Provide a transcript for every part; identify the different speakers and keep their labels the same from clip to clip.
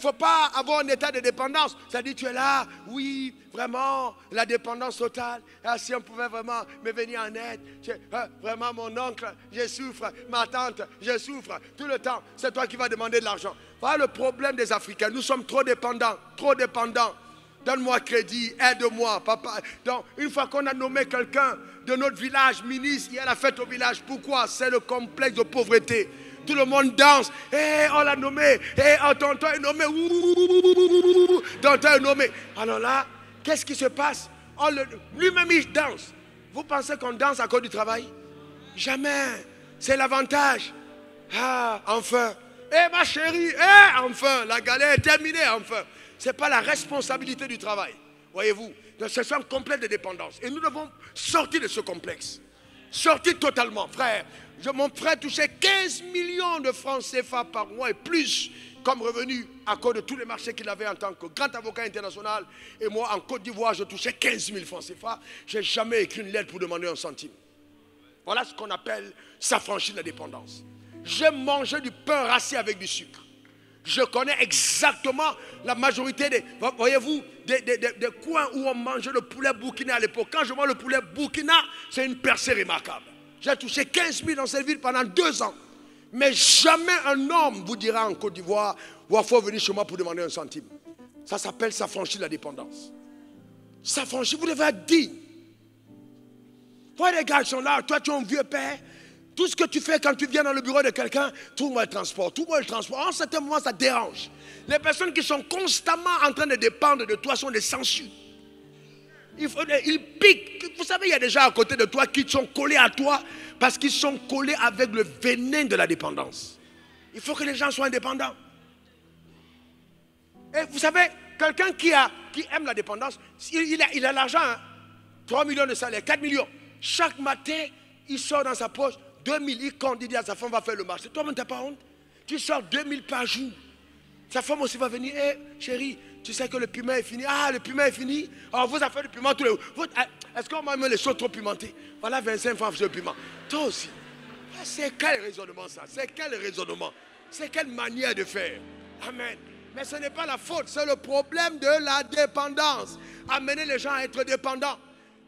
Speaker 1: Il ne faut pas avoir un état de dépendance. C'est-à-dire, tu es là, oui, vraiment, la dépendance totale. Ah, si on pouvait vraiment me venir en aide. Vraiment, mon oncle, je souffre. Ma tante, je souffre. Tout le temps, c'est toi qui vas demander de l'argent. Voilà le problème des Africains. Nous sommes trop dépendants, trop dépendants. Donne-moi crédit, aide-moi, papa. Donc, une fois qu'on a nommé quelqu'un de notre village ministre, il y a la fête au village. Pourquoi? C'est le complexe de pauvreté. Tout le monde danse. On l'a nommé. Tonton est nommé. Tonton est nommé. Alors là, qu'est-ce qui se passe? Lui-même, il danse. Vous pensez qu'on danse à cause du travail? Jamais. C'est l'avantage. Ah, enfin. Ma chérie, enfin. La galère est terminée, enfin. Ce n'est pas la responsabilité du travail. Voyez-vous? C'est un complexe de dépendance. Et nous devons sortir de ce complexe. Sortir totalement, frère. Mon frère touchait 15 millions de francs CFA par mois et plus comme revenu à cause de tous les marchés qu'il avait en tant que grand avocat international. Et moi, en Côte d'Ivoire, je touchais 15 000 francs CFA. Je n'ai jamais écrit une lettre pour demander un centime. Voilà ce qu'on appelle s'affranchir de la dépendance. J'ai mangé du pain rassis avec du sucre. Je connais exactement la majorité des, voyez-vous, des coins où on mangeait le poulet burkina à l'époque. Quand je mange le poulet burkina, c'est une percée remarquable. J'ai touché 15 000 dans cette ville pendant 2 ans. Mais jamais un homme vous dira en Côte d'Ivoire, il faut venir chez moi pour demander un centime. Ça s'appelle s'affranchir de la dépendance. S'affranchir, vous devez être digne. Toi, les gars, ils sont là, toi tu es un vieux père. Tout ce que tu fais quand tu viens dans le bureau de quelqu'un, trouve-moi le transport, trouve-moi le transport. En certain moment, ça dérange. Les personnes qui sont constamment en train de dépendre de toi sont des sangsues. Ils piquent. Vous savez, il y a des gens à côté de toi qui sont collés à toi parce qu'ils sont collés avec le venin de la dépendance. Il faut que les gens soient indépendants. Et vous savez, quelqu'un qui aime la dépendance, il a l'argent, hein, 3 millions de salaire, 4 millions. Chaque matin, il sort dans sa poche 2000, il compte, il dit à sa femme, va faire le marché. Toi-même, tu n'as pas honte? Tu sors 2000 par jour. Sa femme aussi va venir, chérie, tu sais que le piment est fini. Ah, le piment est fini. Alors, vous avez fait le piment tous les jours. Est-ce qu'on m'a mis les choses trop pimentées? Voilà 25 francs sur le piment. Toi aussi. C'est quel raisonnement ça? C'est quel raisonnement? C'est quelle manière de faire? Amen. Mais ce n'est pas la faute, c'est le problème de la dépendance. Amener les gens à être dépendants.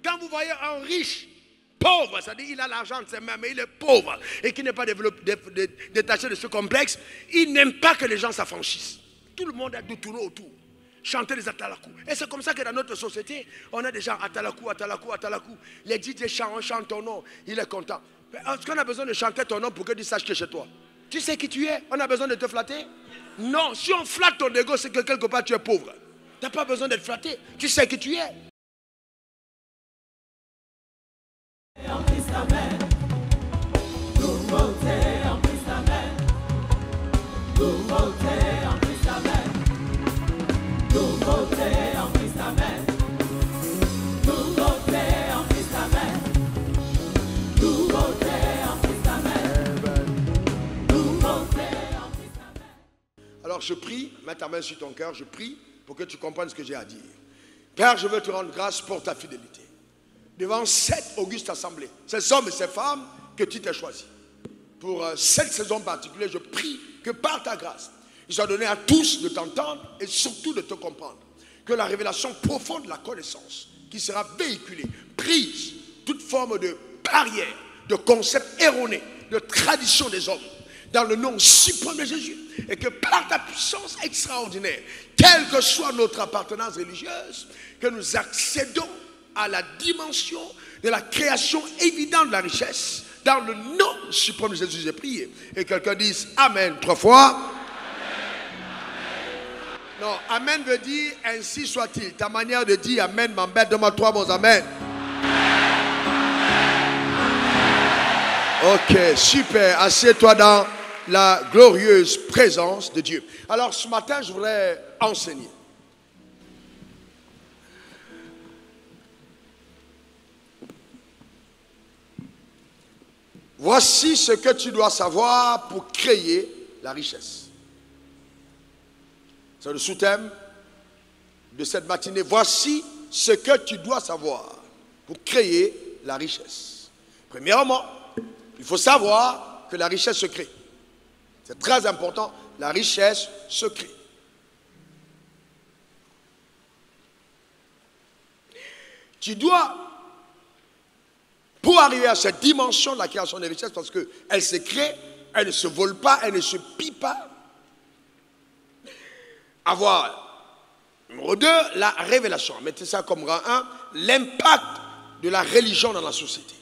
Speaker 1: Quand vous voyez un riche, pauvre, c'est-à-dire il a l'argent de ses mains, mais il est pauvre et qui n'est pas détaché de ce complexe, il n'aime pas que les gens s'affranchissent. Tout le monde a dû tourner autour, chanter les atalakou. Et c'est comme ça que dans notre société, on a des gens atalakou, atalakou, atalakou. Les DJ chantent, on chante ton nom, il est content. Est-ce qu'on a besoin de chanter ton nom pour que tu saches que chez toi? Tu sais qui tu es? On a besoin de te flatter? Non, si on flatte ton ego, c'est que quelque part tu es pauvre. Tu n'as pas besoin d'être flatté, tu sais qui tu es. Alors je prie, mets ta main sur ton cœur, je prie pour que tu comprennes ce que j'ai à dire. Père, je veux te rendre grâce pour ta fidélité. Devant cette auguste assemblée, ces hommes et ces femmes que tu t'es choisis. Pour cette saison particulière, je prie que par ta grâce, il soit donné à tous de t'entendre et surtout de te comprendre. Que la révélation profonde de la connaissance qui sera véhiculée, prise toute forme de barrière, de concept erroné, de tradition des hommes, dans le nom suprême de Jésus, et que par ta puissance extraordinaire, quelle que soit notre appartenance religieuse, que nous accédons à la dimension de la création évidente de la richesse, dans le nom suprême de Jésus, j'ai prié. Et quelqu'un dise Amen 3 fois. Amen, amen. Non, Amen veut dire ainsi soit-il. Ta manière de dire Amen m'embête. Donne-moi 3 bons Amen. Ok, super. Assieds-toi dans la glorieuse présence de Dieu. Alors ce matin, je voudrais enseigner. Voici ce que tu dois savoir pour créer la richesse. C'est le sous-thème de cette matinée. Voici ce que tu dois savoir pour créer la richesse. Premièrement, il faut savoir que la richesse se crée. C'est très important, la richesse se crée. Tu dois, pour arriver à cette dimension de la création des richesses, parce qu'elle se crée, elle ne se vole pas, elle ne se pille pas, avoir, numéro 2, la révélation. Mettez ça comme rang 1, l'impact de la religion dans la société.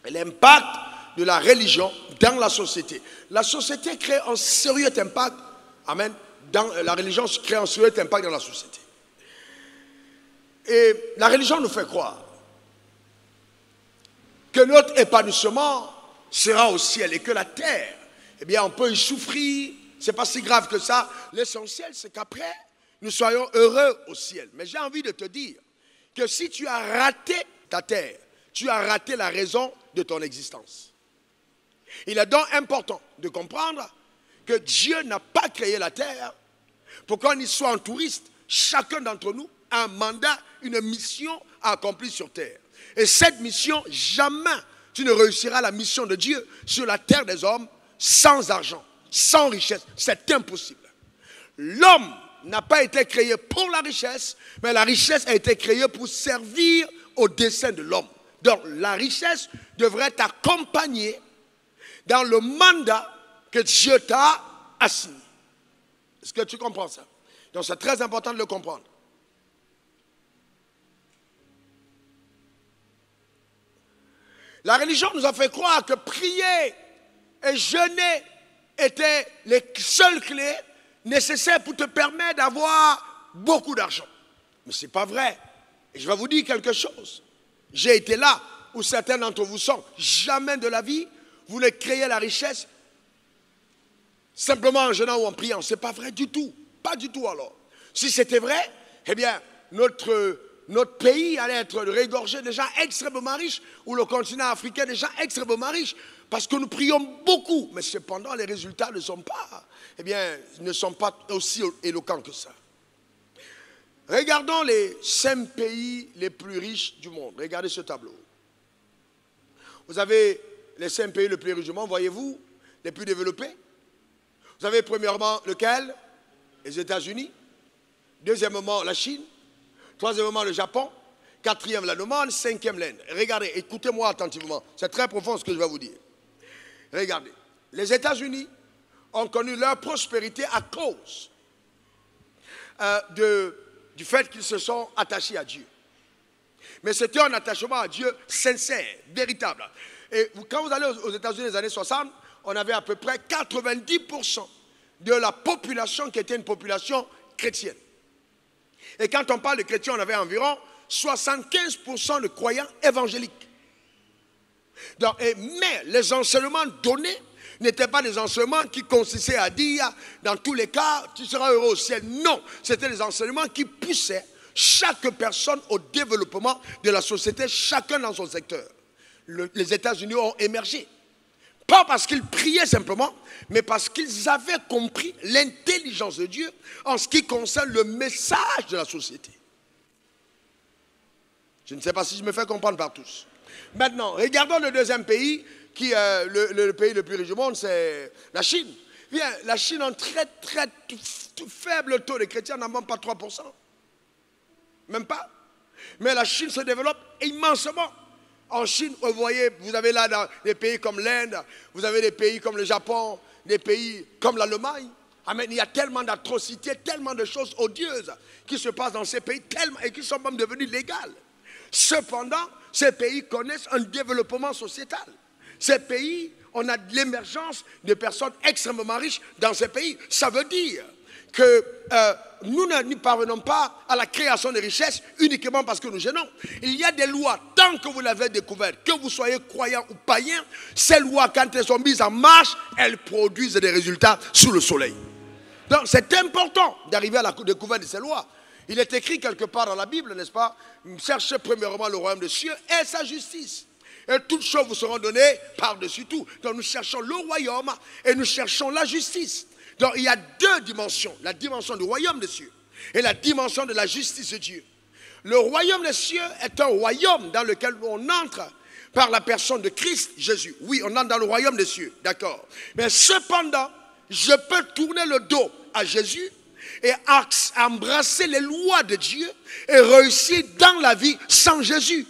Speaker 1: L'impact de la religion dans la société. La société crée un sérieux impact, amen, la religion crée un sérieux impact dans la société. Et la religion nous fait croire que notre épanouissement sera au ciel et que la terre, eh bien, on peut y souffrir, c'est pas si grave que ça. L'essentiel, c'est qu'après, nous soyons heureux au ciel. Mais j'ai envie de te dire que si tu as raté ta terre, tu as raté la raison de ton existence. Il est donc important de comprendre que Dieu n'a pas créé la terre pour qu'on y soit en touriste. Chacun d'entre nous a un mandat, une mission à accomplir sur terre. Et cette mission, jamais tu ne réussiras la mission de Dieu sur la terre des hommes sans argent, sans richesse. C'est impossible. L'homme n'a pas été créé pour la richesse, mais la richesse a été créée pour servir au dessein de l'homme. Donc la richesse devrait t'accompagner dans le mandat que Dieu t'a assigné. Est-ce que tu comprends ça? Donc c'est très important de le comprendre. La religion nous a fait croire que prier et jeûner étaient les seules clés nécessaires pour te permettre d'avoir beaucoup d'argent. Mais ce n'est pas vrai. Et je vais vous dire quelque chose. J'ai été là où certains d'entre vous sont. Jamais de la vie, vous ne créez la richesse simplement en jeûnant ou en priant. Ce n'est pas vrai du tout. Pas du tout alors. Si c'était vrai, eh bien, notre pays allait être regorgé de gens extrêmement riches, ou le continent africain de gens extrêmement riches, parce que nous prions beaucoup, mais cependant les résultats ne sont pas, ne sont pas aussi éloquents que ça. Regardons les 5 pays les plus riches du monde. Regardez ce tableau. Vous avez les 5 pays les plus riches du monde, voyez-vous, les plus développés. Vous avez premièrement lequel? Les États-Unis. Deuxièmement, la Chine. Troisièmement, le Japon. Quatrième, l'Allemagne. Cinquième, l'Inde. Regardez, écoutez-moi attentivement. C'est très profond ce que je vais vous dire. Regardez. Les États-Unis ont connu leur prospérité à cause du fait qu'ils se sont attachés à Dieu. Mais c'était un attachement à Dieu sincère, véritable. Et quand vous allez aux États-Unis des années 60, on avait à peu près 90% de la population qui était une population chrétienne. Et quand on parle de chrétiens, on avait environ 75% de croyants évangéliques. Donc, mais les enseignements donnés n'étaient pas des enseignements qui consistaient à dire, dans tous les cas, tu seras heureux au ciel. Non, c'était des enseignements qui poussaient chaque personne au développement de la société, chacun dans son secteur. Les États-Unis ont émergé. Pas parce qu'ils priaient simplement, mais parce qu'ils avaient compris l'intelligence de Dieu en ce qui concerne le message de la société. Je ne sais pas si je me fais comprendre par tous. Maintenant, regardons le deuxième pays, qui est le pays le plus riche du monde, c'est la Chine. Bien, la Chine a un très faible taux de chrétiens, n'en même pas 3%. Même pas. Mais la Chine se développe immensément. En Chine, vous voyez, vous avez là dans des pays comme l'Inde, vous avez des pays comme le Japon, des pays comme l'Allemagne. Amen. Il y a tellement d'atrocités, tellement de choses odieuses qui se passent dans ces pays, tellement, et qui sont même devenues légales. Cependant, ces pays connaissent un développement sociétal. Ces pays, on a de l'émergence de personnes extrêmement riches dans ces pays. Ça veut dire que nous ne parvenons pas à la création de richesses uniquement parce que nous gênons. Il y a des lois, tant que vous l'avez découvert, que vous soyez croyant ou païen, ces lois, quand elles sont mises en marche, elles produisent des résultats sous le soleil. Donc c'est important d'arriver à la découverte de ces lois. Il est écrit quelque part dans la Bible, n'est-ce pas? Cherchez premièrement le royaume des cieux et sa justice. Et toutes choses vous seront données par-dessus tout. Donc nous cherchons le royaume et nous cherchons la justice. Donc il y a 2 dimensions. La dimension du royaume des cieux et la dimension de la justice de Dieu. Le royaume des cieux est un royaume dans lequel on entre par la personne de Christ Jésus. Oui, on entre dans le royaume des cieux, d'accord. Mais cependant, je peux tourner le dos à Jésus et embrasser les lois de Dieu et réussir dans la vie sans Jésus.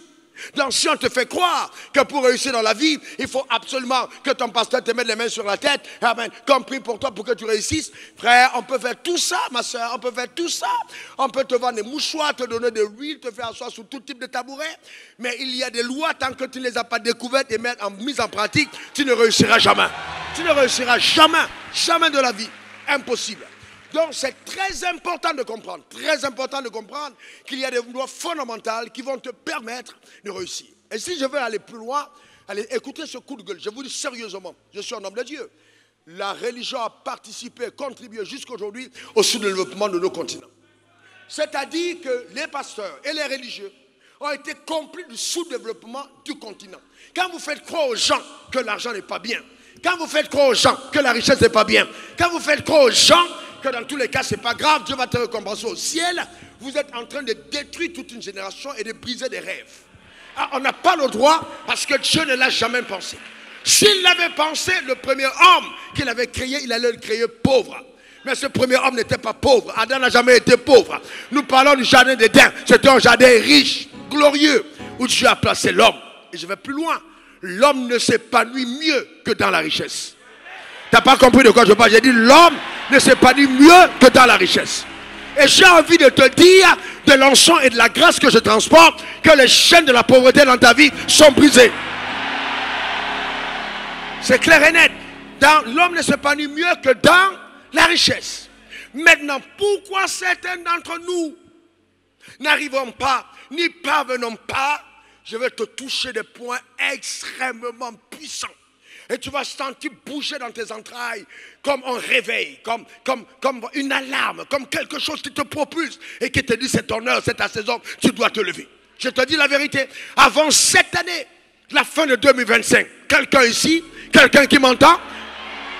Speaker 1: Donc si on te fait croire que pour réussir dans la vie, il faut absolument que ton pasteur te mette les mains sur la tête, amen, qu'on prie pour toi pour que tu réussisses, frère, on peut faire tout ça, ma soeur, on peut faire tout ça. On peut te vendre des mouchoirs, te donner de l'huile, te faire asseoir sur tout type de tabouret, mais il y a des lois, tant que tu ne les as pas découvertes et mises en pratique, tu ne réussiras jamais. Tu ne réussiras jamais, jamais de la vie. Impossible. Donc c'est très important de comprendre qu'il y a des lois fondamentales qui vont te permettre de réussir. Et si je veux aller plus loin, allez écoutez ce coup de gueule, je vous dis sérieusement, je suis un homme de Dieu. La religion a participé, contribué jusqu'à aujourd'hui au sous-développement de nos continents. C'est-à-dire que les pasteurs et les religieux ont été complices du sous-développement du continent. Quand vous faites croire aux gens que l'argent n'est pas bien, quand vous faites croire aux gens que la richesse n'est pas bien, quand vous faites croire aux gens que dans tous les cas, ce n'est pas grave, Dieu va te récompenser au ciel, vous êtes en train de détruire toute une génération et de briser des rêves. Ah, on n'a pas le droit parce que Dieu ne l'a jamais pensé. S'il l'avait pensé, le premier homme qu'il avait créé, il allait le créer pauvre. Mais ce premier homme n'était pas pauvre. Adam n'a jamais été pauvre. Nous parlons du jardin d'Éden. C'était un jardin riche, glorieux, où Dieu a placé l'homme. Et je vais plus loin. L'homme ne s'épanouit mieux que dans la richesse. Tu n'as pas compris de quoi je parle. J'ai dit l'homme ne s'épanouit mieux que dans la richesse. Et j'ai envie de te dire, de l'onction et de la grâce que je transporte, que les chaînes de la pauvreté dans ta vie sont brisées. C'est clair et net. L'homme ne s'épanouit mieux que dans la richesse. Maintenant, pourquoi certains d'entre nous n'arrivons pas, n'y parvenons pas? Je vais te toucher des points extrêmement puissants. Et tu vas sentir bouger dans tes entrailles comme un réveil, comme une alarme, comme quelque chose qui te propulse et qui te dit c'est ton heure, c'est ta saison, tu dois te lever. Je te dis la vérité, avant cette année, la fin de 2025, quelqu'un ici, quelqu'un qui m'entend,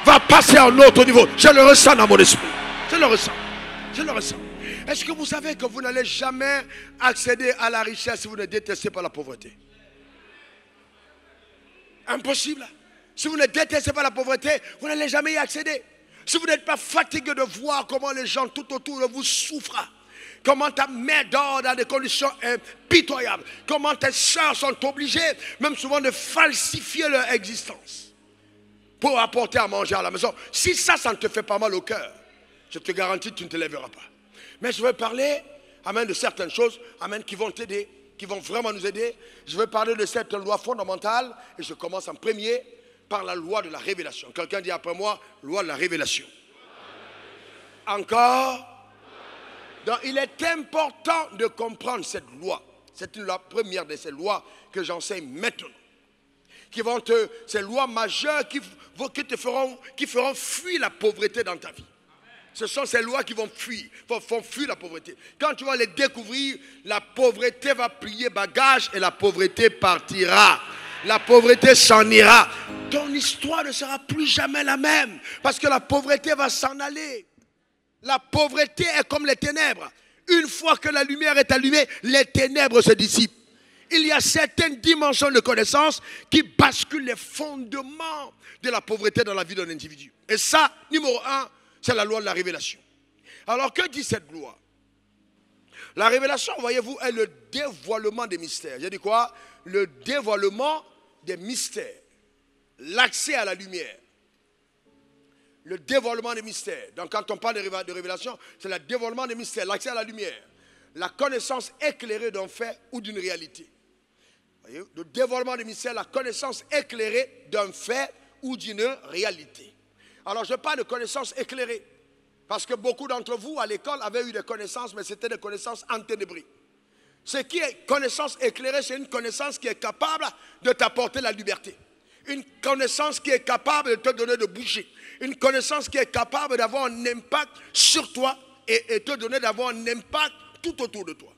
Speaker 1: va passer à un autre niveau. Je le ressens dans mon esprit. Je le ressens. Je le ressens. Est-ce que vous savez que vous n'allez jamais accéder à la richesse si vous ne détestez pas la pauvreté? Impossible. Si vous ne détestez pas la pauvreté, vous n'allez jamais y accéder. Si vous n'êtes pas fatigué de voir comment les gens tout autour de vous souffrent, comment ta mère dort dans des conditions pitoyables, comment tes soeurs sont obligées, même souvent, de falsifier leur existence pour apporter à manger à la maison. Si ça ne te fait pas mal au cœur, je te garantis que tu ne te lèveras pas. Mais je vais parler, amen, de certaines choses, amen, qui vont t'aider, qui vont vraiment nous aider. Je vais parler de cette loi fondamentale et je commence en premier par la loi de la révélation. Quelqu'un dit après moi, loi de la révélation. Encore. Donc il est important de comprendre cette loi. C'est la première de ces lois que j'enseigne maintenant. Ces lois majeures qui feront fuir la pauvreté dans ta vie. Ce sont ces lois qui font fuir la pauvreté. Quand tu vas les découvrir, la pauvreté va plier bagage et la pauvreté partira. La pauvreté s'en ira. Ton histoire ne sera plus jamais la même. Parce que la pauvreté va s'en aller. La pauvreté est comme les ténèbres. Une fois que la lumière est allumée, les ténèbres se dissipent. Il y a certaines dimensions de connaissance qui basculent les fondements de la pauvreté dans la vie d'un individu. Et ça, numéro 1, c'est la loi de la révélation. Alors que dit cette loi? La révélation, voyez-vous, est le dévoilement des mystères. J'ai dit quoi? Le dévoilement des mystères. L'accès à la lumière. Le dévoilement des mystères. Donc quand on parle de révélation, c'est le dévoilement des mystères, l'accès à la lumière. La connaissance éclairée d'un fait ou d'une réalité. Voyez, le dévoilement des mystères, la connaissance éclairée d'un fait ou d'une réalité. Alors je parle de connaissance éclairée. Parce que beaucoup d'entre vous à l'école avaient eu des connaissances, mais c'était des connaissances enténébrées. Ce qui est connaissance éclairée, c'est une connaissance qui est capable de t'apporter la liberté. Une connaissance qui est capable de te donner de bouger. Une connaissance qui est capable d'avoir un impact sur toi et te donner d'avoir un impact tout autour de toi.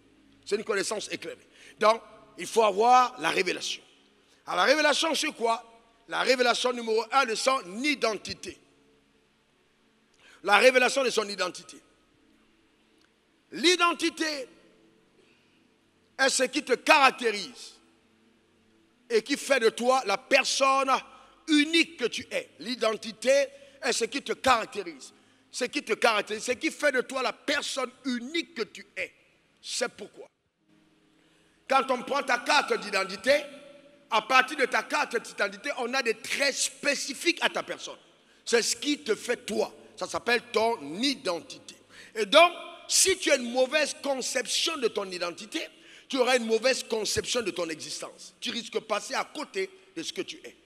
Speaker 1: C'est une connaissance éclairée. Donc, il faut avoir la révélation. Alors, la révélation, c'est quoi? La révélation numéro 1 de son identité. La révélation de son identité. L'identité est ce qui te caractérise et qui fait de toi la personne unique que tu es. L'identité est ce qui te caractérise. ce qui te caractérise, ce qui fait de toi la personne unique que tu es. C'est pourquoi. Quand on prend ta carte d'identité, à partir de ta carte d'identité, on a des traits spécifiques à ta personne. C'est ce qui te fait toi. Ça s'appelle ton identité. Et donc, si tu as une mauvaise conception de ton identité, tu auras une mauvaise conception de ton existence. Tu risques de passer à côté de ce que tu es.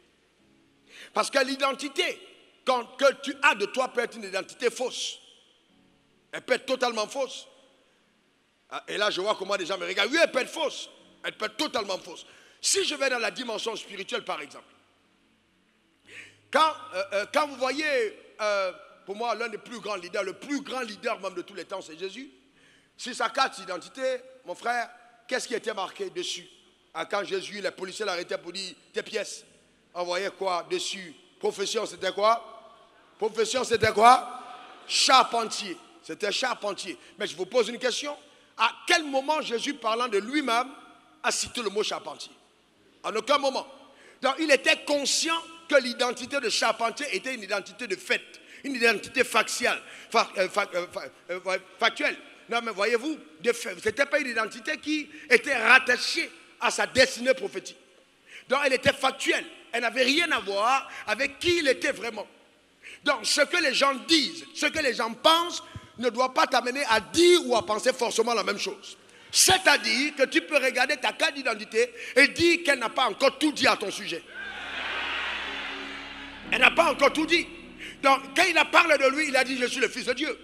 Speaker 1: Parce que l'identité que tu as de toi peut être une identité fausse. Elle peut être totalement fausse. Et là, je vois comment des gens me regardent. Oui, elle peut être fausse. Elle peut être totalement fausse. Si je vais dans la dimension spirituelle, par exemple, quand vous voyez, pour moi, l'un des plus grands leaders, le plus grand leader même de tous les temps, c'est Jésus. Si sa carte d'identité, mon frère, qu'est-ce qui était marqué dessus? Quand Jésus, les policiers l'arrêtaient pour dire tes pièces. On voyait quoi dessus? Profession, c'était quoi? Profession, c'était quoi? Charpentier. C'était charpentier. Mais je vous pose une question. À quel moment Jésus, parlant de lui-même, a cité le mot charpentier? En aucun moment. Donc, il était conscient que l'identité de charpentier était une identité de fait, une identité factuelle. Non, mais voyez-vous, ce n'était pas une identité qui était rattachée à sa destinée prophétique. Donc, elle était factuelle. Elle n'avait rien à voir avec qui il était vraiment. Donc, ce que les gens disent, ce que les gens pensent, ne doit pas t'amener à dire ou à penser forcément la même chose. C'est-à-dire que tu peux regarder ta carte d'identité et dire qu'elle n'a pas encore tout dit à ton sujet. Elle n'a pas encore tout dit. Donc, quand il a parlé de lui, il a dit « Je suis le Fils de Dieu ».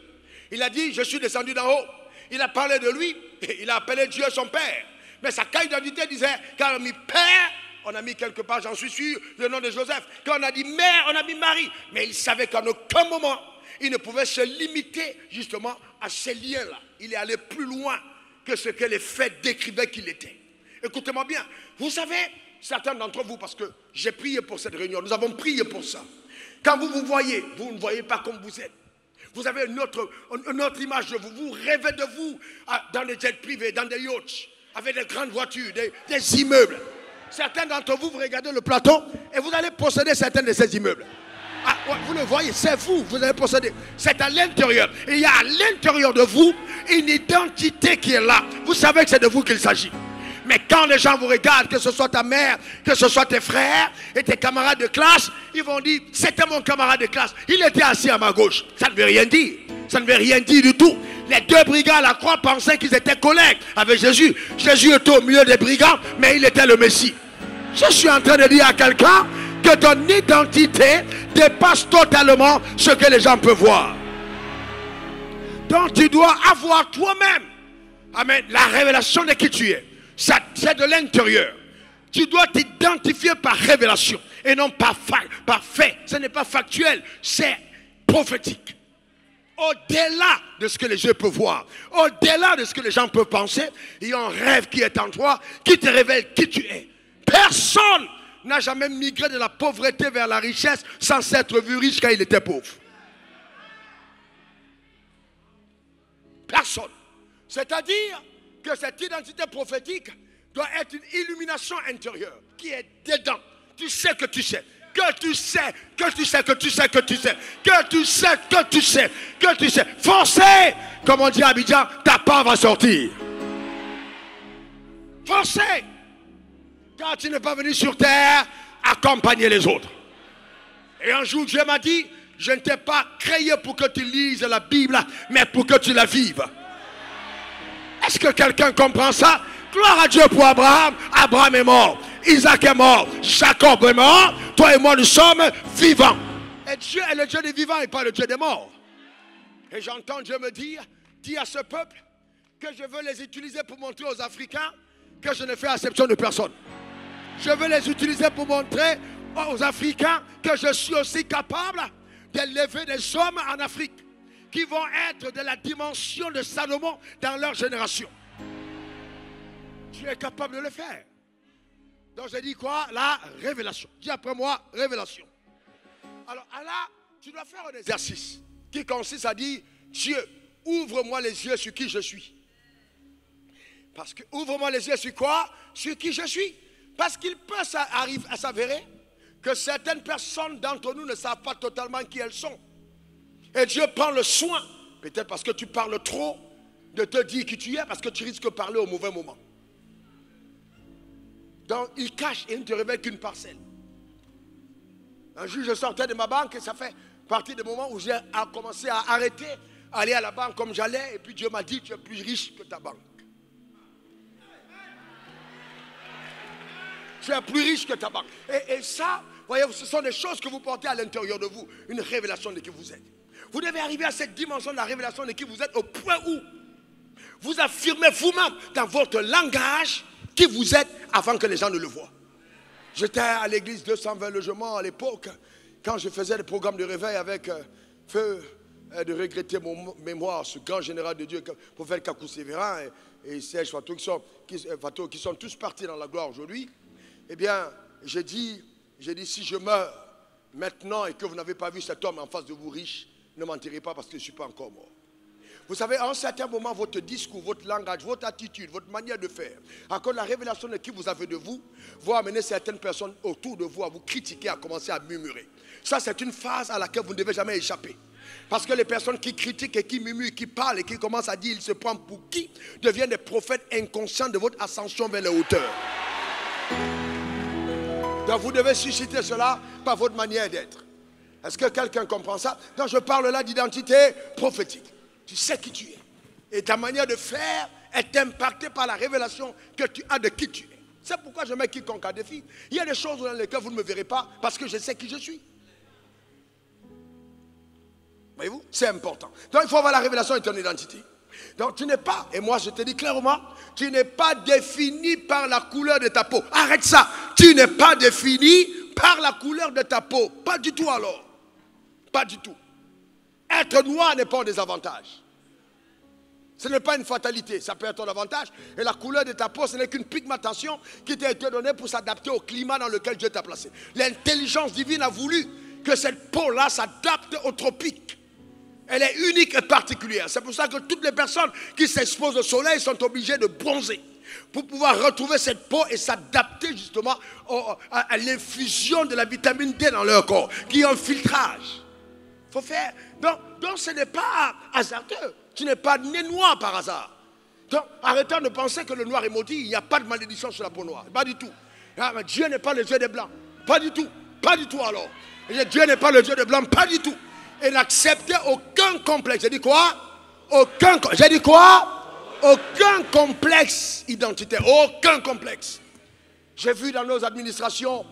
Speaker 1: Il a dit « Je suis descendu d'en haut ». Il a parlé de lui, il a appelé Dieu son Père. Mais sa carte d'identité disait « Quand on a mis Père », on a mis quelque part, j'en suis sûr, le nom de Joseph. Quand on a dit Mère, on a mis Marie. Mais il savait qu'en aucun moment, il ne pouvait se limiter justement à ces liens-là. Il est allé plus loin que ce que les faits décrivaient qu'il était. Écoutez-moi bien. Vous savez, certains d'entre vous, parce que j'ai prié pour cette réunion, nous avons prié pour ça. Quand vous vous voyez, vous ne voyez pas comme vous êtes. Vous avez une autre image de vous. Vous rêvez de vous dans des jets privés, dans des yachts, avec des grandes voitures, des immeubles. Certains d'entre vous, vous regardez le plateau et vous allez posséder certains de ces immeubles. Ah, ouais, vous le voyez, c'est vous allez posséder. C'est à l'intérieur. Et il y a à l'intérieur de vous une identité qui est là. Vous savez que c'est de vous qu'il s'agit. Mais quand les gens vous regardent, que ce soit ta mère, que ce soit tes frères et tes camarades de classe, ils vont dire, c'était mon camarade de classe, il était assis à ma gauche. Ça ne veut rien dire. Ça ne veut rien dire du tout. Les deux brigands à la croix pensaient qu'ils étaient collègues avec Jésus. Jésus était au milieu des brigands, mais il était le Messie. Je suis en train de dire à quelqu'un que ton identité dépasse totalement ce que les gens peuvent voir. Donc tu dois avoir toi-même, amen, la révélation de qui tu es. C'est de l'intérieur. Tu dois t'identifier par révélation et non par fait. Ce n'est pas factuel, c'est prophétique. Au-delà de ce que les yeux peuvent voir, au-delà de ce que les gens peuvent penser, il y a un rêve qui est en toi, qui te révèle qui tu es. Personne n'a jamais migré de la pauvreté vers la richesse sans s'être vu riche quand il était pauvre. Personne. C'est-à-dire que cette identité prophétique doit être une illumination intérieure qui est dedans. Tu sais que tu sais. Que tu sais, que tu sais, que tu sais, que tu sais, que tu sais, que tu sais, que tu sais. Forcez, comme on dit à Abidjan, ta part va sortir. Forcez. Car tu n'es pas venu sur terre accompagner les autres. Et un jour Dieu m'a dit, je ne t'ai pas créé pour que tu lises la Bible, mais pour que tu la vives. Est-ce que quelqu'un comprend ça? Gloire à Dieu pour Abraham. Abraham est mort. Isaac est mort. Jacob est mort. Toi et moi, nous sommes vivants. Et Dieu est le Dieu des vivants et pas le Dieu des morts. Et j'entends Dieu me dire, dis à ce peuple que je veux les utiliser pour montrer aux Africains que je ne fais exception de personne. Je veux les utiliser pour montrer aux Africains que je suis aussi capable d'élever des hommes en Afrique qui vont être de la dimension de Salomon dans leur génération. Tu es capable de le faire. Donc j'ai dit quoi? La révélation. Dis après moi, révélation. Alors là, tu dois faire un exercice qui consiste à dire, Dieu, ouvre-moi les yeux sur qui je suis. Parce que ouvre-moi les yeux sur quoi? Sur qui je suis. Parce qu'il peut arriver à s'avérer que certaines personnes d'entre nous ne savent pas totalement qui elles sont. Et Dieu prend le soin, peut-être parce que tu parles trop, de te dire qui tu es, parce que tu risques de parler au mauvais moment. Donc, il cache et il ne te révèle qu'une parcelle. Un jour, je sortais de ma banque et ça fait partie des moments où j'ai commencé à arrêter, aller à la banque comme j'allais, et puis Dieu m'a dit, tu es plus riche que ta banque. Tu es plus riche que ta banque. Et ça, voyez, ce sont des choses que vous portez à l'intérieur de vous, une révélation de qui vous êtes. Vous devez arriver à cette dimension de la révélation de qui vous êtes au point où vous affirmez vous-même dans votre langage qui vous êtes avant que les gens ne le voient. J'étais à l'église 220 logements à l'époque, quand je faisais des programmes de réveil avec feu de regretter mon mémoire, ce grand général de Dieu, prophète Kakou Sévérin et Serge Fatou, qui sont tous partis dans la gloire aujourd'hui. Eh bien, j'ai dit, si je meurs maintenant et que vous n'avez pas vu cet homme en face de vous riche, ne m'enterrez pas parce que je ne suis pas encore mort. Vous savez, à un certain moment, votre discours, votre langage, votre attitude, votre manière de faire, à cause de la révélation de qui vous avez de vous, va amener certaines personnes autour de vous à vous critiquer, à commencer à murmurer. Ça, c'est une phase à laquelle vous ne devez jamais échapper. Parce que les personnes qui critiquent et qui murmurent, qui parlent et qui commencent à dire, il se prend pour qui, deviennent des prophètes inconscients de votre ascension vers les hauteurs. Donc vous devez susciter cela par votre manière d'être. Est-ce que quelqu'un comprend ça? Donc je parle là d'identité prophétique. Tu sais qui tu es. Et ta manière de faire est impactée par la révélation que tu as de qui tu es. C'est pourquoi je mets quiconque à défi. Il y a des choses dans lesquelles vous ne me verrez pas parce que je sais qui je suis. Voyez-vous? C'est important. Donc il faut avoir la révélation de ton identité. Donc tu n'es pas, et moi je te dis clairement, tu n'es pas défini par la couleur de ta peau. Arrête ça. Tu n'es pas défini par la couleur de ta peau. Pas du tout alors. Pas du tout. Être noir n'est pas un désavantage. Ce n'est pas une fatalité, ça peut être un avantage. Et la couleur de ta peau, ce n'est qu'une pigmentation qui t'a été donnée pour s'adapter au climat dans lequel Dieu t'a placé. L'intelligence divine a voulu que cette peau-là s'adapte au tropique. Elle est unique et particulière. C'est pour ça que toutes les personnes qui s'exposent au soleil sont obligées de bronzer pour pouvoir retrouver cette peau et s'adapter justement à l'infusion de la vitamine D dans leur corps, qui est un filtrage. Il faut faire. Donc ce n'est pas hasardeux. Tu n'es pas né noir par hasard. Donc arrêtons de penser que le noir est maudit. Il n'y a pas de malédiction sur la peau noire. Pas du tout. Dieu n'est pas le Dieu des blancs. Pas du tout. Pas du tout alors. Dieu n'est pas le Dieu des blancs. Pas du tout. Et n'acceptez aucun complexe. J'ai dit quoi? J'ai dit quoi? Aucun complexe identitaire. Aucun complexe. J'ai vu dans nos administrations,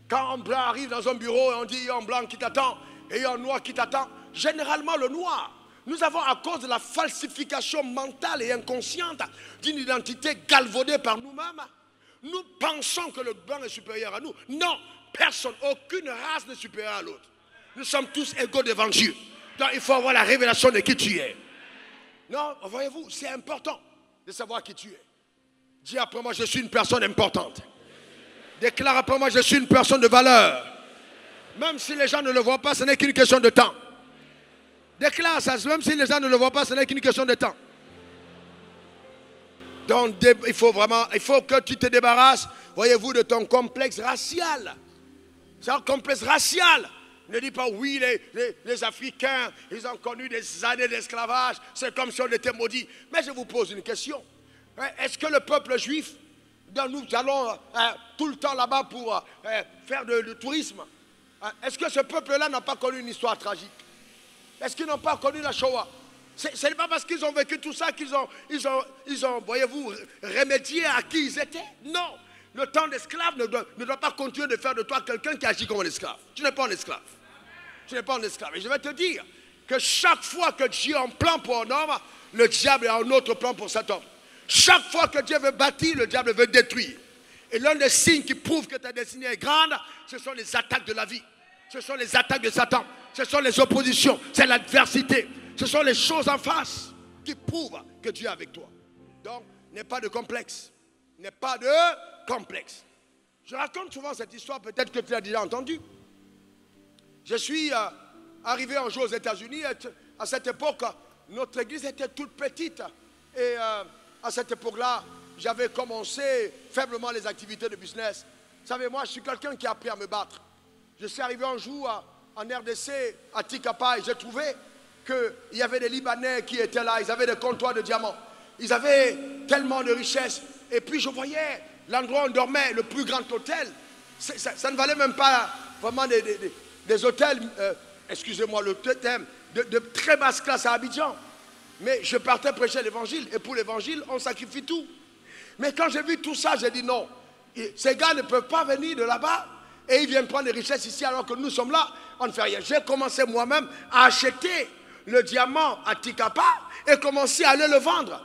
Speaker 1: quand un blanc arrive dans un bureau et on dit il y a un blanc qui t'attend et il y a un noir qui t'attend. Généralement le noir. Nous avons, à cause de la falsification mentale et inconsciente d'une identité galvaudée par nous-mêmes, nous pensons que le blanc est supérieur à nous. Non, personne, aucune race n'est supérieure à l'autre. Nous sommes tous égaux devant Dieu. Donc il faut avoir la révélation de qui tu es. Non, voyez-vous, c'est important de savoir qui tu es. Dis après moi, je suis une personne importante. Déclare après moi, je suis une personne de valeur. Même si les gens ne le voient pas, ce n'est qu'une question de temps. Déclare ça, même si les gens ne le voient pas, ce n'est qu'une question de temps. Donc il faut que tu te débarrasses, voyez-vous, de ton complexe racial. C'est un complexe racial. Ne dis pas oui, les Africains, ils ont connu des années d'esclavage, c'est comme si on était maudits. Mais je vous pose une question. Est-ce que le peuple juif, dont nous allons tout le temps là-bas pour faire du tourisme, est-ce que ce peuple-là n'a pas connu une histoire tragique? Est-ce qu'ils n'ont pas connu la Shoah? Ce n'est pas parce qu'ils ont vécu tout ça qu'ils ont, voyez-vous, remédié à qui ils étaient? Non. Le temps d'esclave ne doit pas continuer de faire de toi quelqu'un qui agit comme un esclave. Tu n'es pas un esclave. Tu n'es pas un esclave. Et je vais te dire que chaque fois que Dieu a un plan pour un homme, le diable a un autre plan pour cet homme. Chaque fois que Dieu veut bâtir, le diable veut détruire. Et l'un des signes qui prouvent que ta destinée est grande, ce sont les attaques de la vie. Ce sont les attaques de Satan. Ce sont les oppositions. C'est l'adversité. Ce sont les choses en face qui prouvent que Dieu est avec toi. Donc, n'aie pas de complexe. N'aie pas de complexe. Je raconte souvent cette histoire, peut-être que tu l'as déjà entendue. Je suis arrivé un jour aux États-Unis. À cette époque, notre église était toute petite. Et à cette époque-là, j'avais commencé faiblement les activités de business. Vous savez, moi, je suis quelqu'un qui a appris à me battre. Je suis arrivé un jour en RDC, à Tikapa, et j'ai trouvé qu'il y avait des Libanais qui étaient là, ils avaient des comptoirs de diamants. Ils avaient tellement de richesses. Et puis je voyais l'endroit où on dormait, le plus grand hôtel. Ça ne valait même pas vraiment des hôtels, excusez-moi le terme, de très basse classe à Abidjan. Mais je partais prêcher l'évangile. Et pour l'évangile, on sacrifie tout. Mais quand j'ai vu tout ça, j'ai dit non. Ces gars ne peuvent pas venir de là-bas et ils viennent prendre des richesses ici alors que nous sommes là. On ne fait rien. J'ai commencé moi-même à acheter le diamant à Tikapa et commencer à aller le vendre.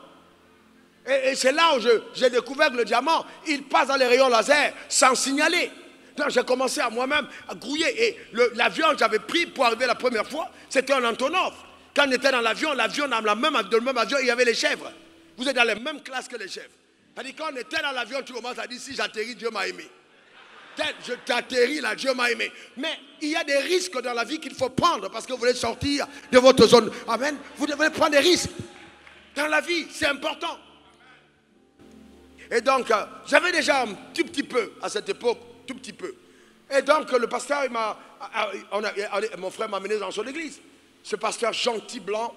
Speaker 1: Et c'est là où j'ai découvert que le diamant, il passe dans les rayons laser sans signaler. Donc j'ai commencé à moi-même à grouiller. Et l'avion que j'avais pris pour arriver la première fois, c'était un Antonov. Quand on était dans l'avion, dans le même avion, il y avait les chèvres. Vous êtes dans la même classe que les chèvres. C'est-à-dire quand on était dans l'avion, tu commences à dire si j'atterris, Dieu m'a aimé. Je t'atterris là, Dieu m'a aimé. Mais il y a des risques dans la vie qu'il faut prendre parce que vous voulez sortir de votre zone. Amen. Vous devez prendre des risques. Dans la vie, c'est important. Et donc, j'avais déjà un tout petit peu, à cette époque, tout petit peu. Et donc, le pasteur, mon frère m'a amené dans son église. Ce pasteur gentil, blanc,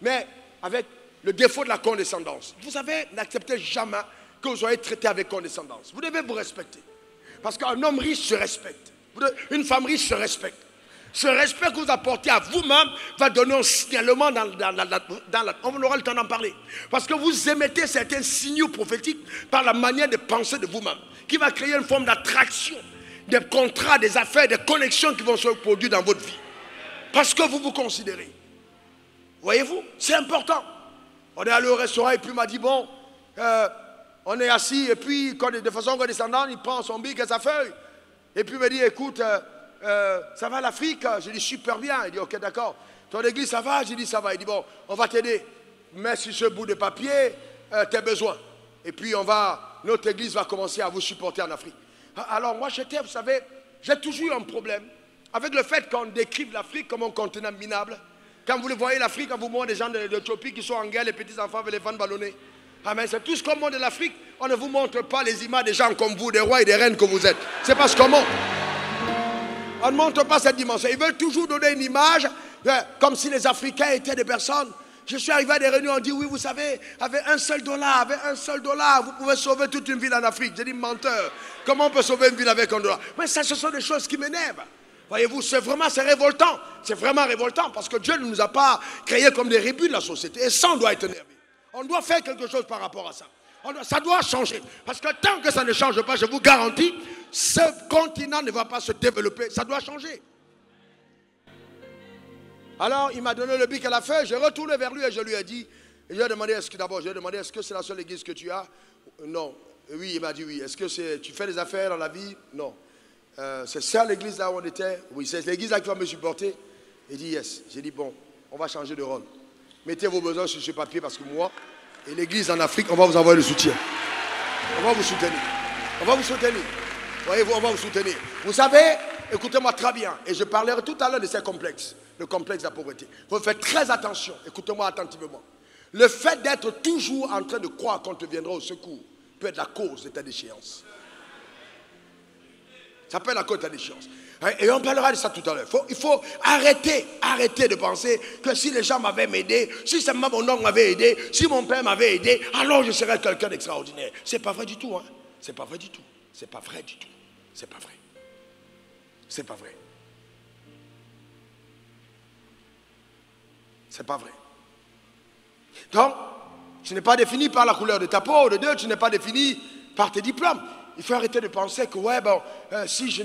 Speaker 1: mais avec le défaut de la condescendance. Vous savez, n'acceptez jamais que vous soyez traité avec condescendance. Vous devez vous respecter. Parce qu'un homme riche se respecte. Une femme riche se respecte. Ce respect que vous apportez à vous-même va donner un signalement on aura le temps d'en parler. Parce que vous émettez certains signaux prophétiques par la manière de penser de vous-même, qui va créer une forme d'attraction, des contrats, des affaires, des connexions qui vont se produire dans votre vie. Parce que vous vous considérez. Voyez-vous, c'est important. On est allé au restaurant et puis il m'a dit, bon, on est assis et puis de façon condescendante, il prend son bic et sa feuille. Et puis il me dit, écoute, ça va l'Afrique? Je dis, super bien. Il dit, ok, d'accord. Ton église, ça va? J'ai dit, ça va. Il dit, bon, on va t'aider. Mets sur ce bout de papier tes besoins. Et puis notre église va commencer à vous supporter en Afrique. Alors moi, vous savez, j'ai toujours eu un problème avec le fait qu'on décrive l'Afrique comme un continent minable. Quand vous le voyez, l'Afrique, quand vous montrez des gens d'Éthiopie qui sont en guerre, les petits enfants avec les fans ballonnés. Amen. C'est tout ce qu'on montre de l'Afrique. On ne vous montre pas les images des gens comme vous, des rois et des reines que vous êtes. C'est pas ce qu'on montre. On ne montre pas cette dimension. Ils veulent toujours donner une image comme si les Africains étaient des personnes. Je suis arrivé à des réunions, on dit oui, vous savez, avec $1, vous pouvez sauver toute une ville en Afrique. J'ai dit menteur. Comment on peut sauver une ville avec $1? Mais ça, ce sont des choses qui m'énervent. Voyez-vous, c'est révoltant. C'est vraiment révoltant parce que Dieu ne nous a pas créés comme des rébus de la société. Et ça, on doit être énervé. On doit faire quelque chose par rapport à ça. Ça doit changer. Parce que tant que ça ne change pas, je vous garantis, ce continent ne va pas se développer. Ça doit changer. Alors, il m'a donné le bic à la feuille. J'ai retourné vers lui et je lui ai dit, je lui ai demandé, est-ce que c'est la seule église que tu as? Non. Oui, il m'a dit oui. Est-ce que tu fais des affaires dans la vie? Non. C'est ça l'église là où on était? Oui, c'est l'église là qui va me supporter. Il dit yes. J'ai dit bon, on va changer de rôle. Mettez vos besoins sur ce papier parce que moi et l'église en Afrique, on va vous envoyer le soutien. On va vous soutenir. On va vous soutenir. Voyez-vous, on va vous soutenir. Vous savez, écoutez-moi très bien. Et je parlerai tout à l'heure de ces complexes. Le complexe de la pauvreté. Il faut faire très attention. Écoutez-moi attentivement. Le fait d'être toujours en train de croire qu'on te viendra au secours peut être la cause de ta déchéance. Ça peut être la cause de ta déchéance. Et on parlera de ça tout à l'heure. Il faut arrêter de penser que si les gens m'avaient aidé, si seulement mon oncle m'avait aidé, si mon père m'avait aidé, alors je serais quelqu'un d'extraordinaire. C'est pas vrai du tout, hein. C'est pas vrai du tout. C'est pas vrai du tout. C'est pas vrai. C'est pas vrai. C'est pas vrai. Donc, tu n'es pas défini par la couleur de ta peau, de deux, tu n'es pas défini par tes diplômes. Il faut arrêter de penser que, ouais, bon, si je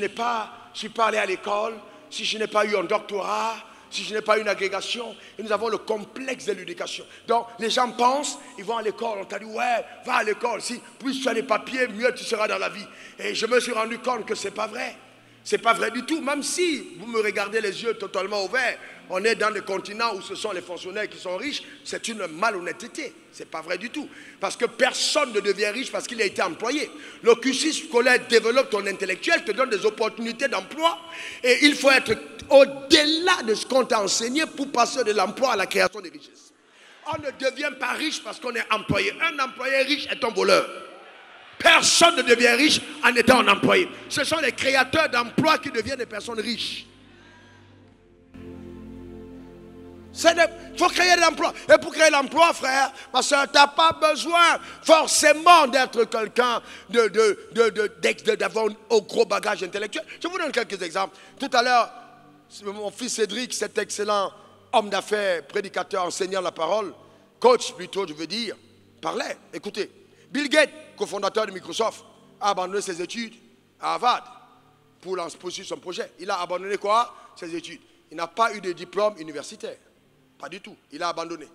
Speaker 1: suis pas allé à l'école, si je n'ai pas eu un doctorat, si je n'ai pas eu une agrégation, et nous avons le complexe de l'éducation. Donc, les gens pensent, ils vont à l'école, on t'a dit, ouais, va à l'école, si plus tu as les papiers, mieux tu seras dans la vie. Et je me suis rendu compte que c'est pas vrai. C'est pas vrai du tout, même si vous me regardez les yeux totalement ouverts, on est dans des continents où ce sont les fonctionnaires qui sont riches, c'est une malhonnêteté. C'est pas vrai du tout. Parce que personne ne devient riche parce qu'il a été employé. Le cursus scolaire développe ton intellectuel, te donne des opportunités d'emploi. Et il faut être au-delà de ce qu'on t'a enseigné pour passer de l'emploi à la création des richesses. On ne devient pas riche parce qu'on est employé. Un employé riche est un voleur. Personne ne devient riche en étant un employé. Ce sont les créateurs d'emplois qui deviennent des personnes riches. Il faut créer de l'emploi. Et pour créer l'emploi, frère, ma soeur, tu n'as pas besoin forcément d'être quelqu'un d'avoir un gros bagage intellectuel. Je vous donne quelques exemples. Tout à l'heure, mon fils Cédric, cet excellent homme d'affaires, prédicateur, enseignant la parole, coach plutôt, je veux dire, parlait. Écoutez, Bill Gates, cofondateur de Microsoft, a abandonné ses études à Harvard pour poursuivre son projet. Il a abandonné quoi? Ses études. Il n'a pas eu de diplôme universitaire. Pas du tout. Il a abandonné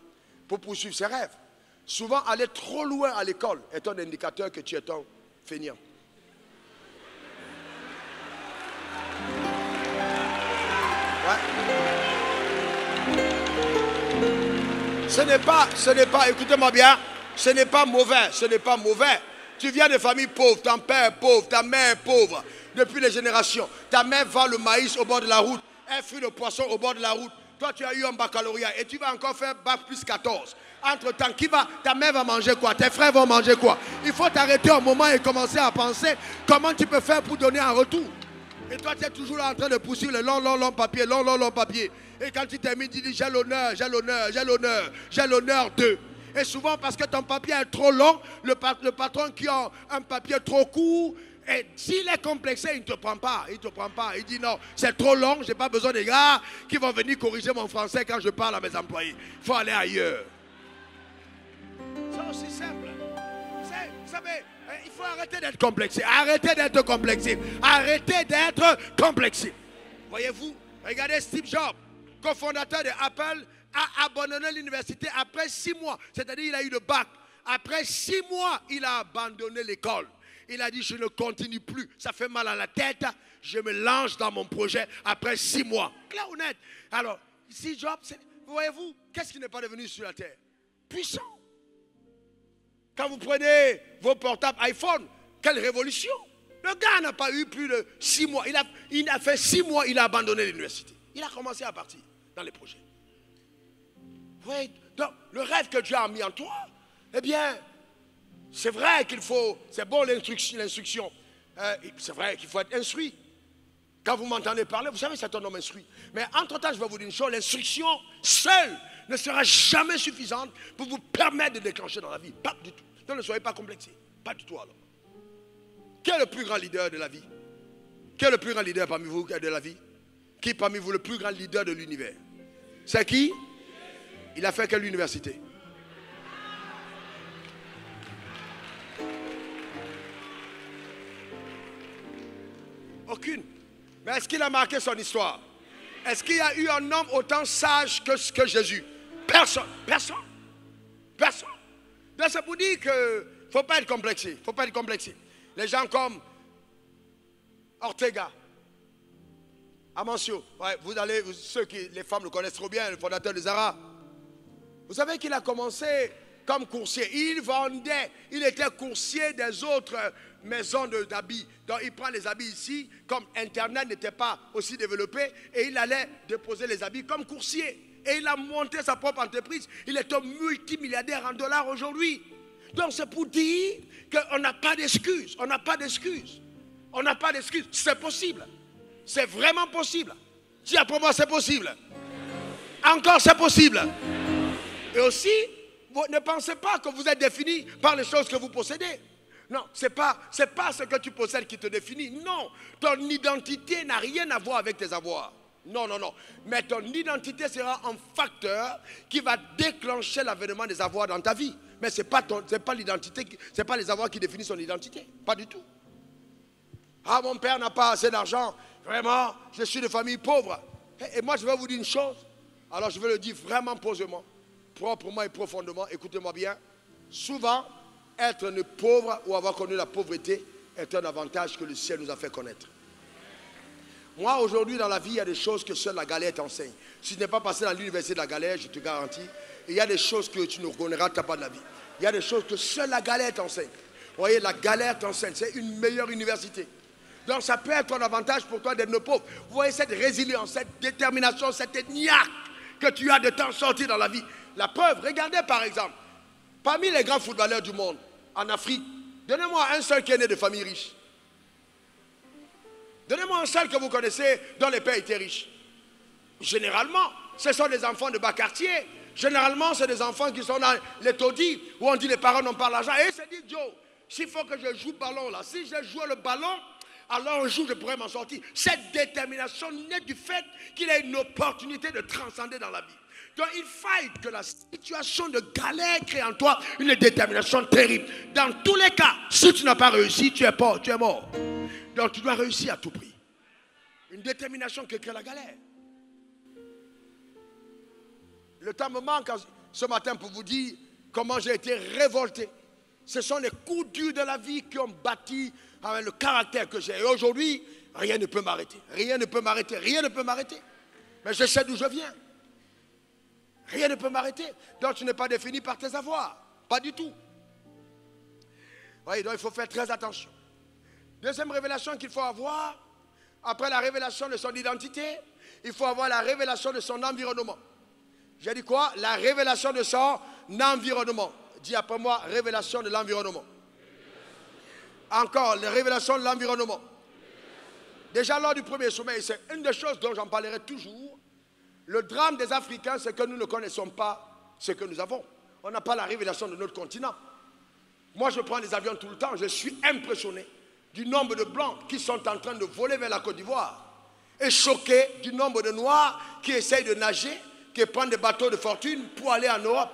Speaker 1: pour poursuivre ses rêves. Souvent, aller trop loin à l'école est un indicateur que tu es un feignant. Ouais. Ce n'est pas, écoutez-moi bien, ce n'est pas mauvais, ce n'est pas mauvais. Tu viens de famille pauvre, ton père est pauvre, ta mère est pauvre, depuis les générations. Ta mère vend le maïs au bord de la route, elle fuit le poisson au bord de la route. Toi, tu as eu un baccalauréat et tu vas encore faire bac plus 14. Entre-temps, ta mère va manger quoi? Tes frères vont manger quoi? Il faut t'arrêter un moment et commencer à penser comment tu peux faire pour donner un retour. Et toi, tu es toujours là en train de poursuivre le long papier, long papier. Et quand tu termines, tu dis j'ai l'honneur de. Et souvent, parce que ton papier est trop long, le patron qui a un papier trop court, et s'il est complexé, il ne te prend pas. Il ne te prend pas. Il dit non, c'est trop long, je n'ai pas besoin des gars qui vont venir corriger mon français quand je parle à mes employés. Il faut aller ailleurs. C'est aussi simple. Vous savez, il faut arrêter d'être complexé. Arrêtez d'être complexé. Arrêtez d'être complexé. Voyez-vous, regardez Steve Jobs, cofondateur de Apple, a abandonné l'université après 6 mois. C'est-à-dire il a eu le bac. Après 6 mois, il a abandonné l'école. Il a dit, je ne continue plus. Ça fait mal à la tête. Je me lance dans mon projet après 6 mois. Clair ou net? Alors, Steve Jobs, voyez-vous, qu'est-ce qui n'est pas devenu sur la terre? Puissant. Quand vous prenez vos portables iPhone, quelle révolution. Le gars n'a pas eu plus de 6 mois. Il a fait 6 mois, il a abandonné l'université. Il a commencé à partir dans les projets. Vous voyez, donc, le rêve que Dieu a mis en toi, eh bien, c'est vrai qu'il faut, c'est bon l'instruction. C'est vrai qu'il faut être instruit. Quand vous m'entendez parler, vous savez, c'est un homme instruit. Mais entre-temps, je vais vous dire une chose, l'instruction seule ne sera jamais suffisante pour vous permettre de déclencher dans la vie. Pas du tout. Donc ne soyez pas complexés. Pas du tout alors. Qui est le plus grand leader de la vie? Qui est le plus grand leader parmi vous de la vie? Qui est parmi vous le plus grand leader de l'univers? C'est qui? Il a fait quelle université? Aucune. Mais est-ce qu'il a marqué son histoire? Est-ce qu'il y a eu un homme autant sage que Jésus? Personne. Personne. Personne. Donc c'est pour dire qu'il ne faut pas être complexé. Il ne faut pas être complexé. Les gens comme Ortega, Amancio, ouais, les femmes le connaissent trop bien, le fondateur de Zara. Vous savez qu'il a commencé comme coursier. Il était coursier des autres maisons d'habits. Donc il prend les habits ici, comme Internet n'était pas aussi développé, et il allait déposer les habits comme coursier. Et il a monté sa propre entreprise. Il est un multimilliardaire en dollars aujourd'hui. Donc c'est pour dire qu'on n'a pas d'excuses. On n'a pas d'excuses. On n'a pas d'excuses. C'est possible. C'est vraiment possible. Dis après moi, c'est possible. Encore, c'est possible. Et aussi, vous ne pensez pas que vous êtes défini par les choses que vous possédez. Non, ce n'est pas ce que tu possèdes qui te définit. Non, ton identité n'a rien à voir avec tes avoirs. Non, non, non. Mais ton identité sera un facteur qui va déclencher l'avènement des avoirs dans ta vie. Mais ce n'est pas l'identité, ce n'est pas les avoirs qui définissent son identité. Pas du tout. Ah, mon père n'a pas assez d'argent. Vraiment, je suis de famille pauvre. Et moi, je vais vous dire une chose. Alors, je vais le dire vraiment posément, proprement et profondément. Écoutez-moi bien. Souvent, être pauvre ou avoir connu la pauvreté est un avantage que le ciel nous a fait connaître. Moi, aujourd'hui, dans la vie, il y a des choses que seule la galère t'enseigne. Si tu n'es pas passé dans l'université de la galère, je te garantis, il y a des choses que tu ne connaîras pas de la vie. Il y a des choses que seule la galère t'enseigne. Vous voyez, la galère t'enseigne. C'est une meilleure université. Donc, ça peut être un avantage pour toi d'être pauvre. Vous voyez cette résilience, cette détermination, cette niaque que tu as de t'en sortir dans la vie. La preuve, regardez par exemple, parmi les grands footballeurs du monde, en Afrique, donnez-moi un seul qui est né de famille riche. Donnez-moi un seul que vous connaissez dont les pères étaient riches. Généralement, ce sont des enfants de bas quartier. Généralement, c'est des enfants qui sont dans les taudis, où on dit les parents n'ont pas l'argent. Et il se dit, Joe, s'il faut que je joue le ballon là, si je joue le ballon, alors un jour je pourrais m'en sortir. Cette détermination naît du fait qu'il a une opportunité de transcender dans la vie. Donc il faille que la situation de galère crée en toi une détermination terrible. Dans tous les cas, si tu n'as pas réussi, tu es mort. Donc tu dois réussir à tout prix. Une détermination qui crée la galère. Le temps me manque ce matin pour vous dire comment j'ai été révolté. Ce sont les coups durs de la vie qui ont bâti avec le caractère que j'ai. Et aujourd'hui, rien ne peut m'arrêter. Rien ne peut m'arrêter. Rien ne peut m'arrêter. Mais je sais d'où je viens. Rien ne peut m'arrêter. Donc tu n'es pas défini par tes avoirs. Pas du tout. Oui, donc il faut faire très attention. Deuxième révélation qu'il faut avoir, après la révélation de son identité, il faut avoir la révélation de son environnement. J'ai dit quoi? La révélation de son environnement. Dis après moi, révélation de l'environnement. Encore, la révélation de l'environnement. Déjà lors du premier sommet, c'est une des choses dont j'en parlerai toujours. Le drame des Africains, c'est que nous ne connaissons pas ce que nous avons. On n'a pas la révélation de notre continent. Moi, je prends des avions tout le temps. Je suis impressionné du nombre de Blancs qui sont en train de voler vers la Côte d'Ivoire. Et choqué du nombre de Noirs qui essayent de nager, qui prennent des bateaux de fortune pour aller en Europe.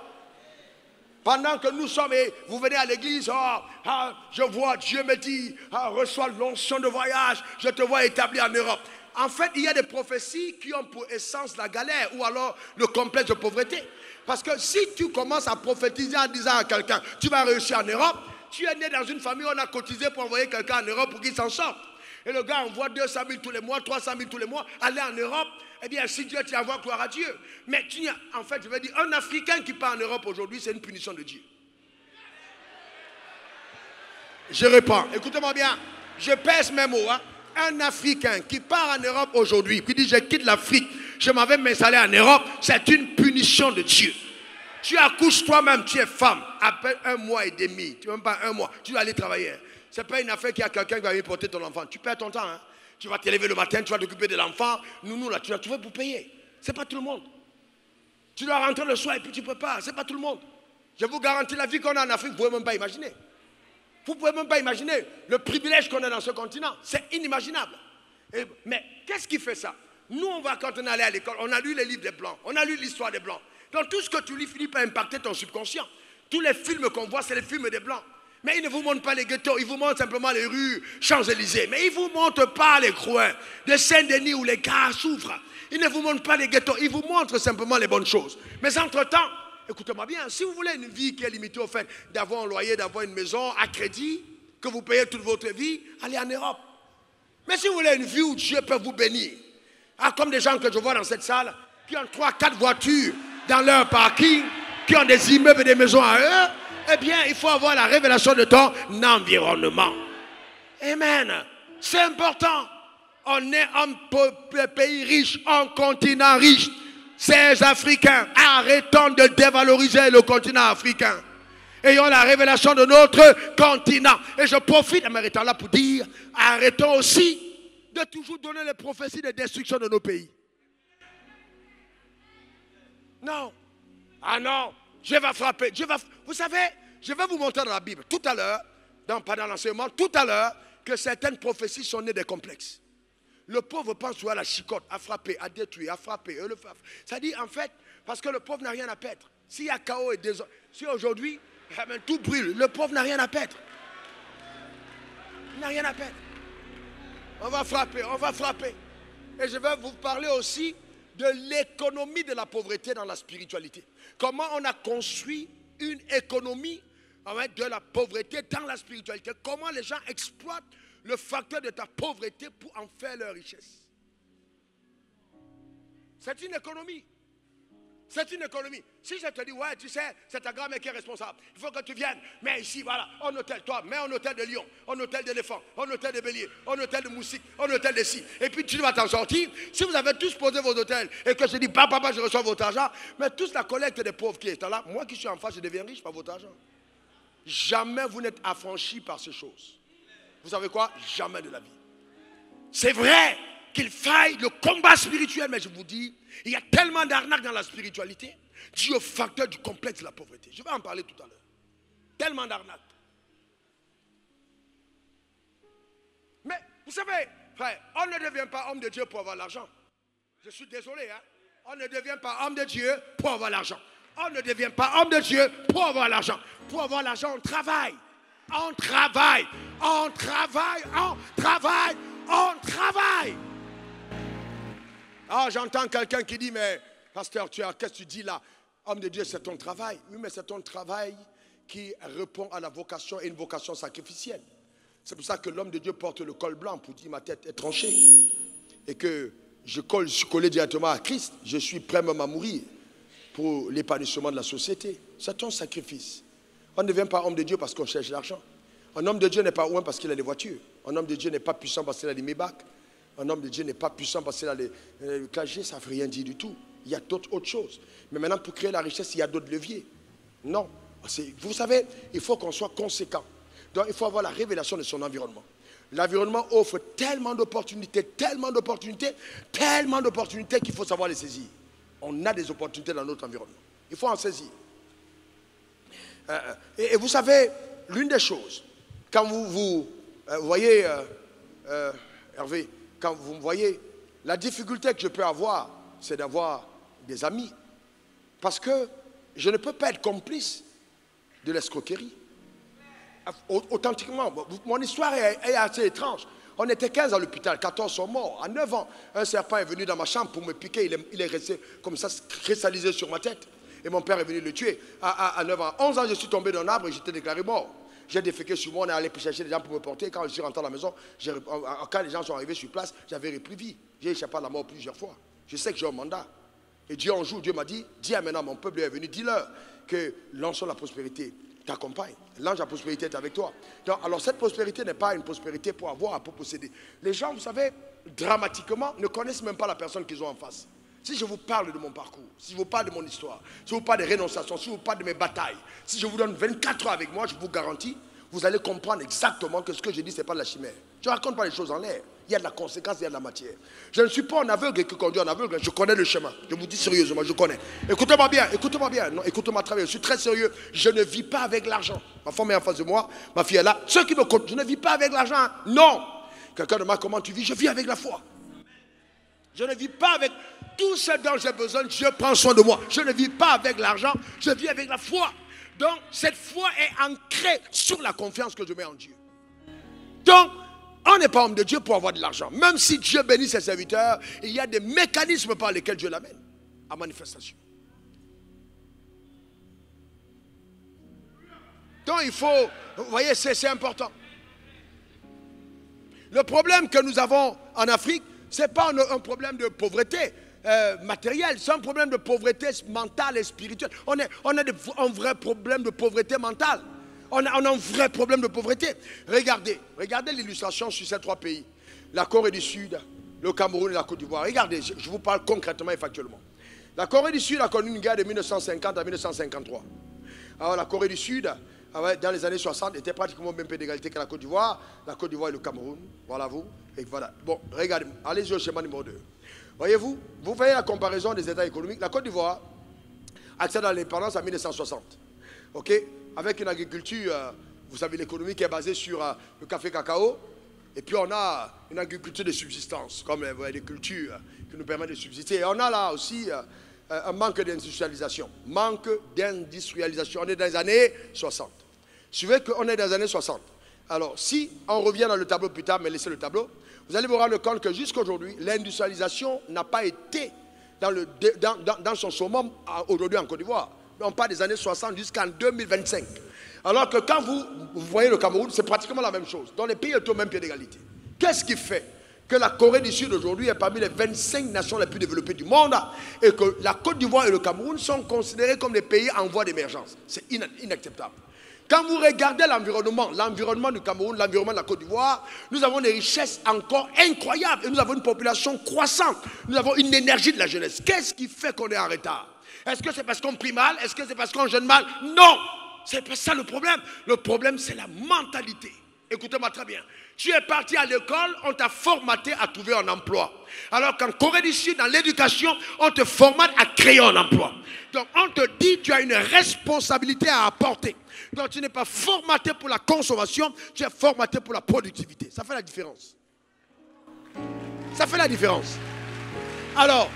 Speaker 1: Pendant que nous sommes, et vous venez à l'église, je vois, Dieu me dit, reçois l'onction de voyage, je te vois établi en Europe. En fait, il y a des prophéties qui ont pour essence la galère ou alors le complexe de pauvreté. Parce que si tu commences à prophétiser en disant à quelqu'un, tu vas réussir en Europe, tu es né dans une famille où on a cotisé pour envoyer quelqu'un en Europe pour qu'il s'en sorte. Et le gars envoie 200 000 tous les mois, 300 000 tous les mois, aller en Europe. Eh bien, si Dieu t'y envoie, gloire à Dieu. Mais en fait, je veux dire, un Africain qui part en Europe aujourd'hui, c'est une punition de Dieu. Je réponds, écoutez-moi bien, je pèse mes mots. Un Africain qui part en Europe aujourd'hui, qui dit je quitte l'Afrique, je m'en vais m'installer en Europe, c'est une punition de Dieu. Tu accouches toi-même, tu es femme, après 1 mois et demi, tu n'as même pas 1 mois, tu vas aller travailler. Ce n'est pas une affaire qu'il y a quelqu'un qui va venir porter ton enfant. Tu perds ton temps. Hein? Tu vas te lever le matin, tu vas t'occuper de l'enfant. Nounou, là, tu vas trouver pour payer. Ce n'est pas tout le monde. Tu dois rentrer le soir et puis tu ne peux pas. Ce n'est pas tout le monde. Je vous garantis, la vie qu'on a en Afrique, vous ne pouvez même pas imaginer. Vous ne pouvez même pas imaginer le privilège qu'on a dans ce continent. C'est inimaginable. Mais qu'est-ce qui fait ça? Nous, on va, quand on allait à l'école, on a lu les livres des Blancs. On a lu l'histoire des Blancs. Donc tout ce que tu lis finit par impacter ton subconscient. Tous les films qu'on voit, c'est les films des Blancs. Mais ils ne vous montrent pas les ghettos, ils vous montrent simplement les rues Champs-Élysées. Mais ils ne vous montrent pas les coins de Saint-Denis où les gars souffrent. Ils ne vous montrent pas les ghettos, ils vous montrent simplement les bonnes choses. Mais entre-temps, écoutez-moi bien, si vous voulez une vie qui est limitée au fait d'avoir un loyer, d'avoir une maison à crédit, que vous payez toute votre vie, allez en Europe. Mais si vous voulez une vie où Dieu peut vous bénir, comme des gens que je vois dans cette salle, qui ont 3-4 voitures dans leur parking, qui ont des immeubles et des maisons à eux, eh bien, il faut avoir la révélation de ton environnement. Amen. C'est important. On est un pays riche, un continent riche. Ces Africains, arrêtons de dévaloriser le continent africain. Ayons la révélation de notre continent. Et je profite en m'arrêtant là pour dire, arrêtons aussi de toujours donner les prophéties de destruction de nos pays. Non. Ah non. Dieu va frapper. Vous savez, je vais vous montrer dans la Bible tout à l'heure, pas dans l'enseignement, tout à l'heure, que certaines prophéties sont nées des complexes. Le pauvre pense à la chicotte, à frapper, à détruire, à frapper. Ça dit en fait, parce que le pauvre n'a rien à perdre. S'il y a chaos et désordre, si aujourd'hui, tout brûle, le pauvre n'a rien à perdre. Il n'a rien à perdre. On va frapper, on va frapper. Et je vais vous parler aussi de l'économie de la pauvreté dans la spiritualité. Comment on a construit une économie de la pauvreté dans la spiritualité. Comment les gens exploitent le facteur de ta pauvreté pour en faire leur richesse. C'est une économie. C'est une économie. Si je te dis, ouais, tu sais, c'est ta grand-mère qui est responsable. Il faut que tu viennes. Mais ici, voilà, un hôtel, toi, mets un hôtel de lion, un hôtel d'éléphant, un hôtel de bélier, un hôtel de moustique, un hôtel de scie. Et puis tu vas t'en sortir. Si vous avez tous posé vos hôtels et que je dis, papa, je reçois votre argent, mais tous la collecte des pauvres qui est là, moi qui suis en face, je deviens riche par votre argent. Jamais vous n'êtes affranchi par ces choses. Vous savez quoi? Jamais de la vie. C'est vrai. qu'il faille le combat spirituel. Mais je vous dis, il y a tellement d'arnaques dans la spiritualité, dû au facteur du complexe de la pauvreté. Je vais en parler tout à l'heure. Tellement d'arnaques. Mais vous savez, frère, on ne devient pas homme de Dieu pour avoir l'argent. Je suis désolé, hein. On ne devient pas homme de Dieu pour avoir l'argent. On ne devient pas homme de Dieu pour avoir l'argent. Pour avoir l'argent, on travaille. On travaille. On travaille. On travaille. On travaille. Ah, j'entends quelqu'un qui dit, mais pasteur, qu'est-ce que tu dis là? Homme de Dieu, c'est ton travail. Oui, mais c'est ton travail qui répond à la vocation et une vocation sacrificielle. C'est pour ça que l'homme de Dieu porte le col blanc pour dire ma tête est tranchée. Et que je suis collé directement à Christ. Je suis prêt même à mourir pour l'épanouissement de la société. C'est un sacrifice. On ne devient pas homme de Dieu parce qu'on cherche l'argent. Un homme de Dieu n'est pas loin parce qu'il a des voitures. Un homme de Dieu n'est pas puissant parce qu'il a des Maybach. Un homme de Dieu n'est pas puissant parce qu'il a les KG. Ça ne veut rien dire du tout. Il y a d'autres choses. Mais maintenant, pour créer la richesse, il y a d'autres leviers. Non. Vous savez, il faut qu'on soit conséquent. Donc, il faut avoir la révélation de son environnement. L'environnement offre tellement d'opportunités qu'il faut savoir les saisir. On a des opportunités dans notre environnement. Il faut en saisir. Et vous savez, l'une des choses, quand vous voyez, Hervé, quand vous me voyez, la difficulté que je peux avoir, c'est d'avoir des amis. Parce que je ne peux pas être complice de l'escroquerie. Authentiquement, mon histoire est assez étrange. On était 15 à l'hôpital, 14 sont morts. À 9 ans, un serpent est venu dans ma chambre pour me piquer. Il est resté comme ça, cristallisé sur ma tête. Et mon père est venu le tuer. À 9 ans, 11 ans, je suis tombé d'un arbre et j'étais déclaré mort. J'ai déféqué sur moi, on est allé chercher des gens pour me porter. Quand je suis rentré à la maison, quand les gens sont arrivés sur place, j'avais repris vie. J'ai échappé à la mort plusieurs fois. Je sais que j'ai un mandat. Et Dieu, un jour, Dieu m'a dit, dis à maintenant, mon peuple est venu, dis-leur que l'ange de la prospérité t'accompagne. L'ange de la prospérité est avec toi. Donc, alors cette prospérité n'est pas une prospérité pour avoir, pour posséder. Les gens, vous savez, dramatiquement, ne connaissent même pas la personne qu'ils ont en face. Si je vous parle de mon parcours, si je vous parle de mon histoire, si je vous parle des rénonciations, si je vous parle de mes batailles, si je vous donne 24 heures avec moi, je vous garantis, vous allez comprendre exactement que ce que je dis, ce n'est pas de la chimère. Je ne raconte pas les choses en l'air. Il y a de la conséquence, il y a de la matière. Je ne suis pas un aveugle qui conduit en aveugle. Je connais le chemin. Je vous dis sérieusement, je connais. Écoutez-moi bien, écoutez-moi bien. Non, écoutez-moi très bien. Je suis très sérieux. Je ne vis pas avec l'argent. Ma femme est en face de moi. Ma fille est là. Ceux qui me comptent, je ne vis pas avec l'argent. Non. Quelqu'un demande comment tu vis. Je vis avec la foi. Je ne vis pas avec tout ce dont j'ai besoin. Dieu prend soin de moi. Je ne vis pas avec l'argent. Je vis avec la foi. Donc, cette foi est ancrée sur la confiance que je mets en Dieu. Donc, on n'est pas homme de Dieu pour avoir de l'argent. Même si Dieu bénit ses serviteurs, il y a des mécanismes par lesquels Dieu l'amène à manifestation. Donc, il faut, vous voyez, c'est important. Le problème que nous avons en Afrique, ce n'est pas un problème de pauvreté matérielle, c'est un problème de pauvreté mentale et spirituelle. On a un vrai problème de pauvreté mentale. On a un vrai problème de pauvreté. Regardez l'illustration sur ces trois pays. La Corée du Sud, le Cameroun et la Côte d'Ivoire. Regardez, je vous parle concrètement et factuellement. La Corée du Sud a connu une guerre de 1950 à 1953. Alors la Corée du Sud, dans les années 60, était pratiquement au même pied d'égalité que la Côte d'Ivoire et le Cameroun. Voilà vous. Et voilà. Bon, regardez, allez-y au schéma numéro 2. Voyez-vous, vous voyez la comparaison des états économiques. La Côte d'Ivoire accède à l'indépendance en 1960. OK? Avec une agriculture, vous savez, l'économie qui est basée sur le café-cacao. Et puis on a une agriculture de subsistance, comme les cultures qui nous permettent de subsister. Et on a là aussi un manque d'industrialisation. Manque d'industrialisation. On est dans les années 60. Suivez qu'on est dans les années 60. Alors, si on revient dans le tableau plus tard, mais laissez le tableau, vous allez vous rendre compte que jusqu'à aujourd'hui, l'industrialisation n'a pas été dans son summum aujourd'hui en Côte d'Ivoire. On parle des années 60 jusqu'en 2025. Alors que quand vous voyez le Cameroun, c'est pratiquement la même chose. Dans les pays sont au même pied d'égalité. Qu'est-ce qui fait que la Corée du Sud aujourd'hui est parmi les 25 nations les plus développées du monde et que la Côte d'Ivoire et le Cameroun sont considérés comme des pays en voie d'émergence? C'est inacceptable. Quand vous regardez l'environnement du Cameroun, l'environnement de la Côte d'Ivoire, nous avons des richesses encore incroyables et nous avons une population croissante. Nous avons une énergie de la jeunesse. Qu'est-ce qui fait qu'on est en retard? Est-ce que c'est parce qu'on prie mal? Est-ce que c'est parce qu'on jeûne mal? Non! C'est pas ça le problème. Le problème, c'est la mentalité. Écoutez-moi très bien. Tu es parti à l'école, on t'a formaté à trouver un emploi. Alors qu'en Corée du Sud, dans l'éducation, on te formate à créer un emploi. Donc on te dit, tu as une responsabilité à apporter. Donc tu n'es pas formaté pour la consommation, tu es formaté pour la productivité. Ça fait la différence. Ça fait la différence. Alors,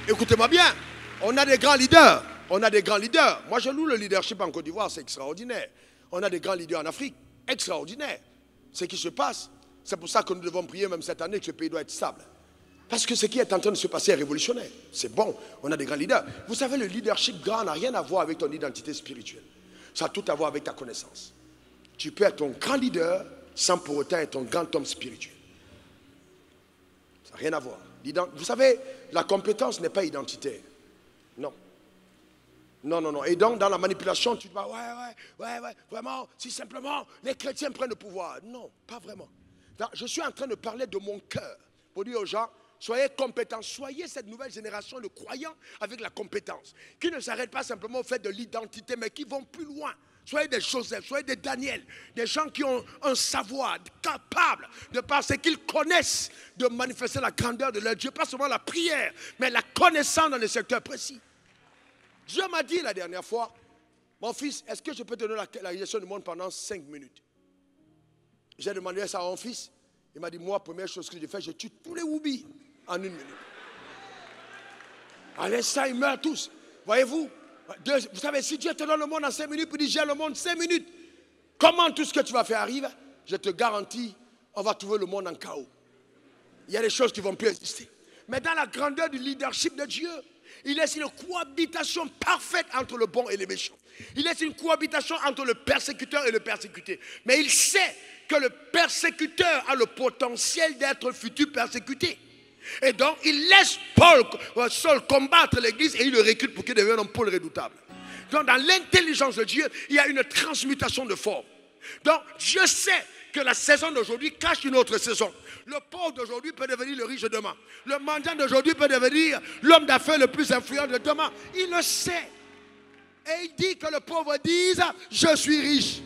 Speaker 1: écoutez-moi bien, on a des grands leaders. On a des grands leaders. Moi, je loue le leadership en Côte d'Ivoire, c'est extraordinaire. On a des grands leaders en Afrique, extraordinaire. Ce qui se passe, c'est pour ça que nous devons prier même cette année que ce pays doit être stable. Parce que ce qui est en train de se passer est révolutionnaire. C'est bon, on a des grands leaders. Vous savez, le leadership grand n'a rien à voir avec ton identité spirituelle. Ça a tout à voir avec ta connaissance. Tu peux être un grand leader sans pour autant être un grand homme spirituel. Ça n'a rien à voir. Vous savez, la compétence n'est pas identitaire. Non. Non, non, non. Et donc, dans la manipulation, tu dis, ouais, vraiment, si simplement les chrétiens prennent le pouvoir. Non, pas vraiment. Donc, je suis en train de parler de mon cœur pour dire aux gens, soyez compétents, soyez cette nouvelle génération de croyants avec la compétence, qui ne s'arrêtent pas simplement au fait de l'identité, mais qui vont plus loin. Soyez des Joseph, soyez des Daniel, des gens qui ont un savoir capable, de par ce qu'ils connaissent, de manifester la grandeur de leur Dieu. Pas seulement la prière, mais la connaissance dans les secteurs précis. Dieu m'a dit la dernière fois, mon fils, est-ce que je peux te donner la gestion du monde pendant 5 minutes? J'ai demandé ça à mon fils. Il m'a dit, moi, première chose que je fais, je tue tous les Woubi en 1 minute. À l'instant, ils meurent tous. Voyez-vous? Vous savez, si Dieu te donne le monde en 5 minutes, puis dit, j'ai le monde 5 minutes, comment tout ce que tu vas faire arrive? Je te garantis, on va trouver le monde en chaos. Il y a des choses qui ne vont plus exister. Mais dans la grandeur du leadership de Dieu, il laisse une cohabitation parfaite entre le bon et le méchant. Il laisse une cohabitation entre le persécuteur et le persécuté. Mais il sait que le persécuteur a le potentiel d'être futur persécuté. Et donc, il laisse Saul combattre l'église et il le recrute pour qu'il devienne un Paul redoutable. Donc, dans l'intelligence de Dieu, il y a une transmutation de forme. Donc, Dieu sait que la saison d'aujourd'hui cache une autre saison. Le pauvre d'aujourd'hui peut devenir le riche de demain. Le mendiant d'aujourd'hui peut devenir l'homme d'affaires le plus influent de demain. Il le sait. Et il dit que le pauvre dise, je suis riche.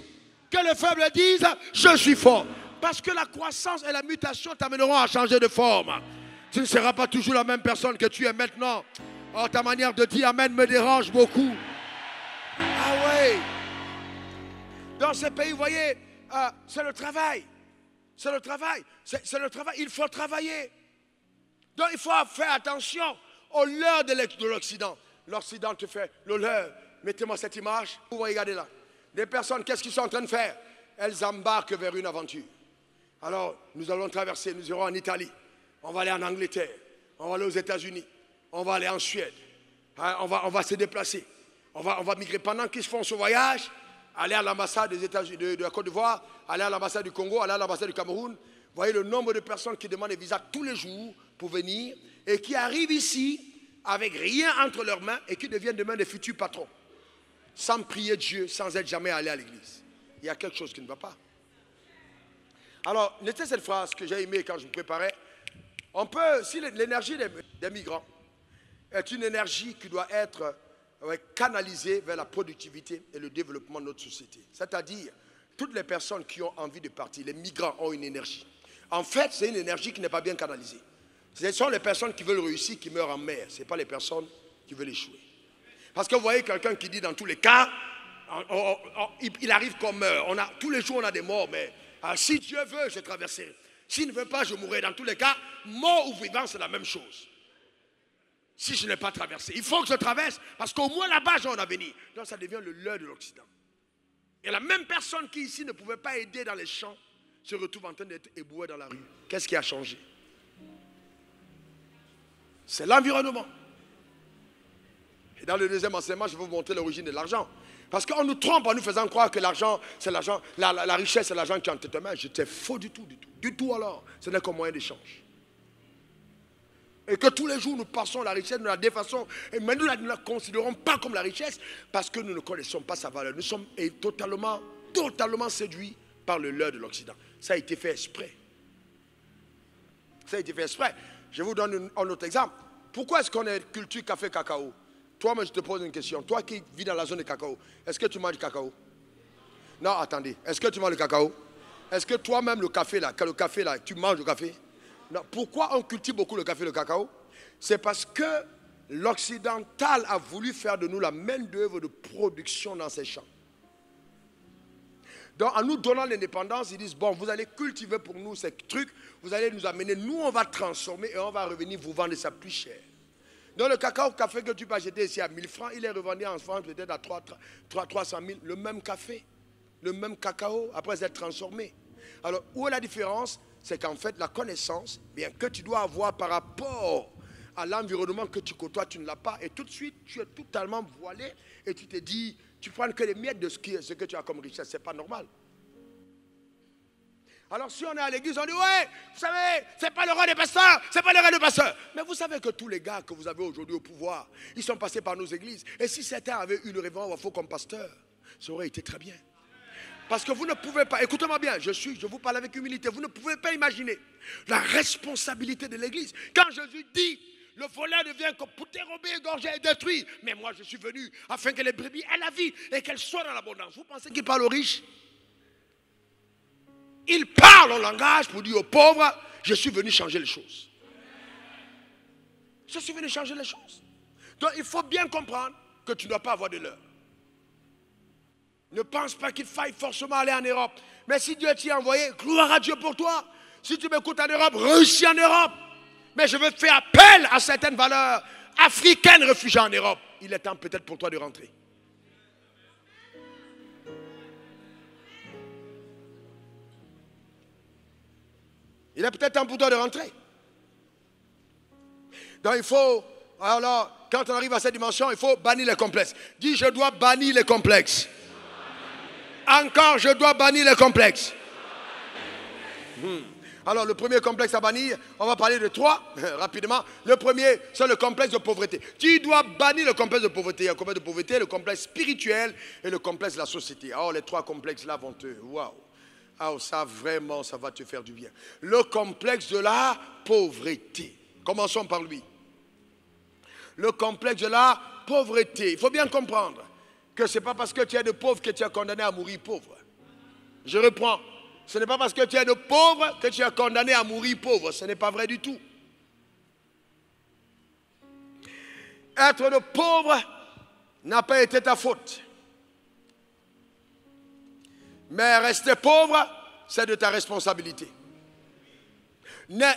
Speaker 1: Que le faible dise, je suis fort. Parce que la croissance et la mutation t'amèneront à changer de forme. Tu ne seras pas toujours la même personne que tu es maintenant. Oh, ta manière de dire amen me dérange beaucoup. Ah oui. Dans ce pays, vous voyez, c'est le travail. C'est le travail. C'est le travail. Il faut travailler. Donc il faut faire attention au leurre de l'Occident. L'Occident te fait le leurre. Mettez-moi cette image. Vous regardez là. Des personnes, qu'est-ce qu'ils sont en train de faire? Elles embarquent vers une aventure. Alors, nous allons traverser, nous irons en Italie. On va aller en Angleterre. On va aller aux États-Unis. On va aller en Suède. On va se déplacer. On va migrer. Pendant qu'ils font ce voyage, aller à l'ambassade des États-Unis, de la Côte d'Ivoire, aller à l'ambassade du Congo, aller à l'ambassade du Cameroun. Vous voyez le nombre de personnes qui demandent des visas tous les jours pour venir et qui arrivent ici avec rien entre leurs mains et qui deviennent demain des futurs patrons. Sans prier Dieu, sans être jamais allé à l'église. Il y a quelque chose qui ne va pas. Alors, notez cette phrase que j'ai aimée quand je me préparais. On peut, si l'énergie des migrants est une énergie qui doit être canalisée vers la productivité et le développement de notre société. C'est-à-dire, toutes les personnes qui ont envie de partir, les migrants ont une énergie. En fait, c'est une énergie qui n'est pas bien canalisée. Ce sont les personnes qui veulent réussir qui meurent en mer. Ce n'est pas les personnes qui veulent échouer. Parce que vous voyez quelqu'un qui dit dans tous les cas, il arrive qu'on meurt. Tous les jours, on a des morts, mais si Dieu veut, je traverserai. S'il ne veut pas, je mourrai. Dans tous les cas, mort ou vivant, c'est la même chose. Si je n'ai pas traversé, il faut que je traverse, parce qu'au moins là-bas, j'ai un avenir. Donc ça devient le leurre de l'Occident. Et la même personne qui ici ne pouvait pas aider dans les champs, se retrouve en train d'être ébouée dans la rue. Qu'est-ce qui a changé? C'est l'environnement. Et dans le deuxième enseignement, je vais vous montrer l'origine de l'argent. Parce qu'on nous trompe en nous faisant croire que l'argent, c'est l'argent, la richesse, c'est l'argent qui est entre tes mains. J'étais faux du tout, du tout. Du tout alors. Ce n'est qu'un moyen d'échange. Et que tous les jours, nous passons la richesse, nous la défaçons. Et mais nous ne la considérons pas comme la richesse parce que nous ne connaissons pas sa valeur. Nous sommes totalement séduits par le leurre de l'Occident. Ça a été fait exprès. Ça a été fait exprès. Je vous donne un autre exemple. Pourquoi est-ce qu'on est culture café-cacao? Toi, moi, je te pose une question. Toi qui vis dans la zone de cacao, est-ce que tu manges du cacao? Non, attendez. Est-ce que tu manges du cacao? Est-ce que toi-même, le café là, tu manges le café? Non. Pourquoi on cultive beaucoup le café et le cacao? C'est parce que l'occidental a voulu faire de nous la main-d'œuvre de production dans ces champs. Donc, en nous donnant l'indépendance, ils disent, bon, vous allez cultiver pour nous ces trucs, vous allez nous amener, nous, on va transformer et on va revenir vous vendre ça plus cher. Donc, le cacao café que tu peux acheter ici à 1000 francs, il est revendu en France peut-être à 300 000, le même café, le même cacao, après être transformé. Alors, où est la différence? C'est qu'en fait, la connaissance, bien que tu dois avoir par rapport à l'environnement que tu côtoies, tu ne l'as pas. Et tout de suite, tu es totalement voilé et tu te dis, tu prends que les miettes de ce que tu as comme richesse. Ce n'est pas normal. Alors si on est à l'église, on dit, ouais, vous savez, ce n'est pas le roi des pasteurs, ce n'est pas le roi des pasteurs. Mais vous savez que tous les gars que vous avez aujourd'hui au pouvoir, ils sont passés par nos églises. Et si certains avaient eu le révérend Wafo comme pasteur, ça aurait été très bien. Parce que vous ne pouvez pas, écoutez-moi bien, je vous parle avec humilité, vous ne pouvez pas imaginer la responsabilité de l'église. Quand Jésus dit, le voleur ne vient que pour dérober, égorger et détruire. Mais moi, je suis venu afin que les brebis aient la vie et qu'elles soient dans l'abondance. Vous pensez qu'il parle aux riches? Il parle en langage pour dire aux pauvres, je suis venu changer les choses. Je suis venu changer les choses. Donc, il faut bien comprendre que tu ne dois pas avoir de l'heure. Ne pense pas qu'il faille forcément aller en Europe. Mais si Dieu t'y a envoyé, gloire à Dieu pour toi. Si tu m'écoutes en Europe, réussis en Europe. Mais je veux faire appel à certaines valeurs africaines réfugiées en Europe. Il est temps peut-être pour toi de rentrer. Il est peut-être temps pour toi de rentrer. Donc il faut, alors, quand on arrive à cette dimension, il faut bannir les complexes. Dis, je dois bannir les complexes. Encore, je dois bannir les complexes. Alors, le premier complexe à bannir, on va parler de 3, rapidement. Le premier, c'est le complexe de pauvreté. Tu dois bannir le complexe de pauvreté. Il y a le complexe de pauvreté, le complexe spirituel et le complexe de la société. Alors, les 3 complexes-là vont te... Waouh! Ah, ça, vraiment, ça va te faire du bien. Le complexe de la pauvreté. Commençons par lui. Le complexe de la pauvreté. Il faut bien comprendre que ce n'est pas parce que tu es de pauvre que tu es condamné à mourir pauvre. Je reprends. Ce n'est pas parce que tu es de pauvre que tu es condamné à mourir pauvre. Ce n'est pas vrai du tout. Être de pauvre n'a pas été ta faute. Mais rester pauvre, c'est de ta responsabilité.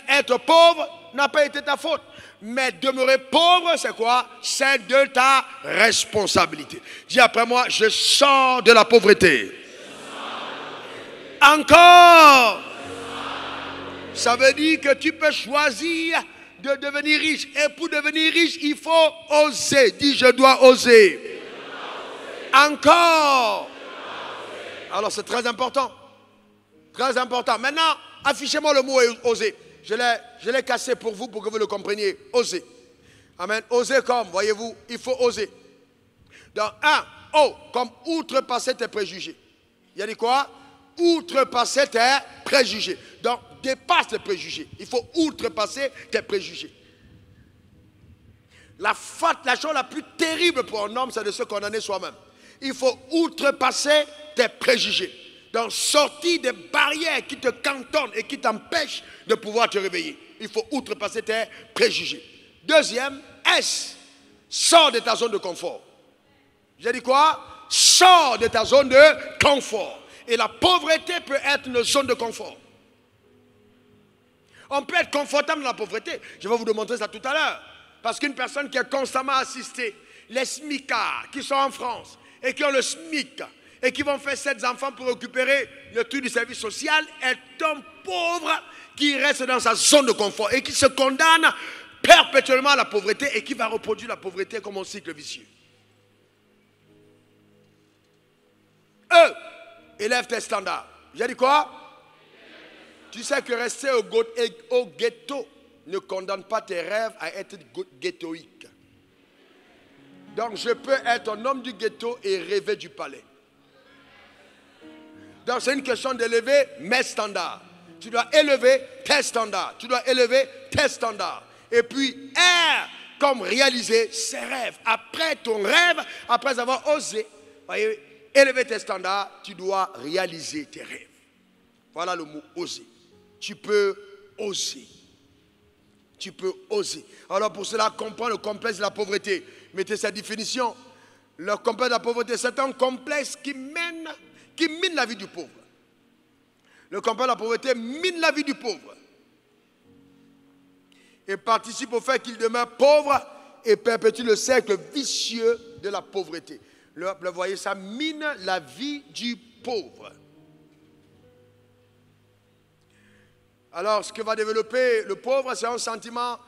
Speaker 1: Être pauvre n'a pas été ta faute. Mais demeurer pauvre, c'est quoi? C'est de ta responsabilité. Dis après moi, je sors de la pauvreté. Encore. Ça veut dire que tu peux choisir de devenir riche. Et pour devenir riche, il faut oser. Dis, je dois oser. Encore. Alors c'est très important. Très important. Maintenant, affichez-moi le mot oser. Je l'ai cassé pour vous pour que vous le compreniez. Oser. Amen. Oser comme, voyez-vous, il faut oser. Donc, comme outrepasser tes préjugés. Il y a dit quoi? Outrepassez tes préjugés. Donc, dépasse tes préjugés. Il faut outrepasser tes préjugés. La chose la plus terrible pour un homme, c'est de se condamner soi-même. Il faut outrepasser tes préjugés. Donc, sortir des barrières qui te cantonnent et qui t'empêchent de pouvoir te réveiller. Il faut outrepasser tes préjugés. Deuxième, sors de ta zone de confort. J'ai dit quoi? Sors de ta zone de confort. Et la pauvreté peut être une zone de confort. On peut être confortable dans la pauvreté. Je vais vous démontrer ça tout à l'heure. Parce qu'une personne qui est constamment assistée, les smicards qui sont en France et qui ont le SMIC et qui vont faire 7 enfants pour récupérer le truc du service social est un pauvre qui reste dans sa zone de confort et qui se condamne perpétuellement à la pauvreté et qui va reproduire la pauvreté comme un cycle vicieux. Élève tes standards. J'ai dit quoi? Tu sais que rester au ghetto ne condamne pas tes rêves à être ghettoïque. Donc je peux être un homme du ghetto et rêver du palais. Donc c'est une question d'élever mes standards. Tu dois élever tes standards. Tu dois élever tes standards. Et puis, comme réaliser ses rêves. Après ton rêve, après avoir osé, voyez, élever tes standards, tu dois réaliser tes rêves. Voilà le mot oser. Tu peux oser. Tu peux oser. Alors pour cela, comprends le complexe de la pauvreté. Mettez cette définition. Le complexe de la pauvreté, c'est un complexe qui mine la vie du pauvre. Le complexe de la pauvreté mine la vie du pauvre. Et participe au fait qu'il demeure pauvre et perpétue le cercle vicieux de la pauvreté. Vous voyez, ça mine la vie du pauvre. Alors, ce que va développer le pauvre, c'est un sentiment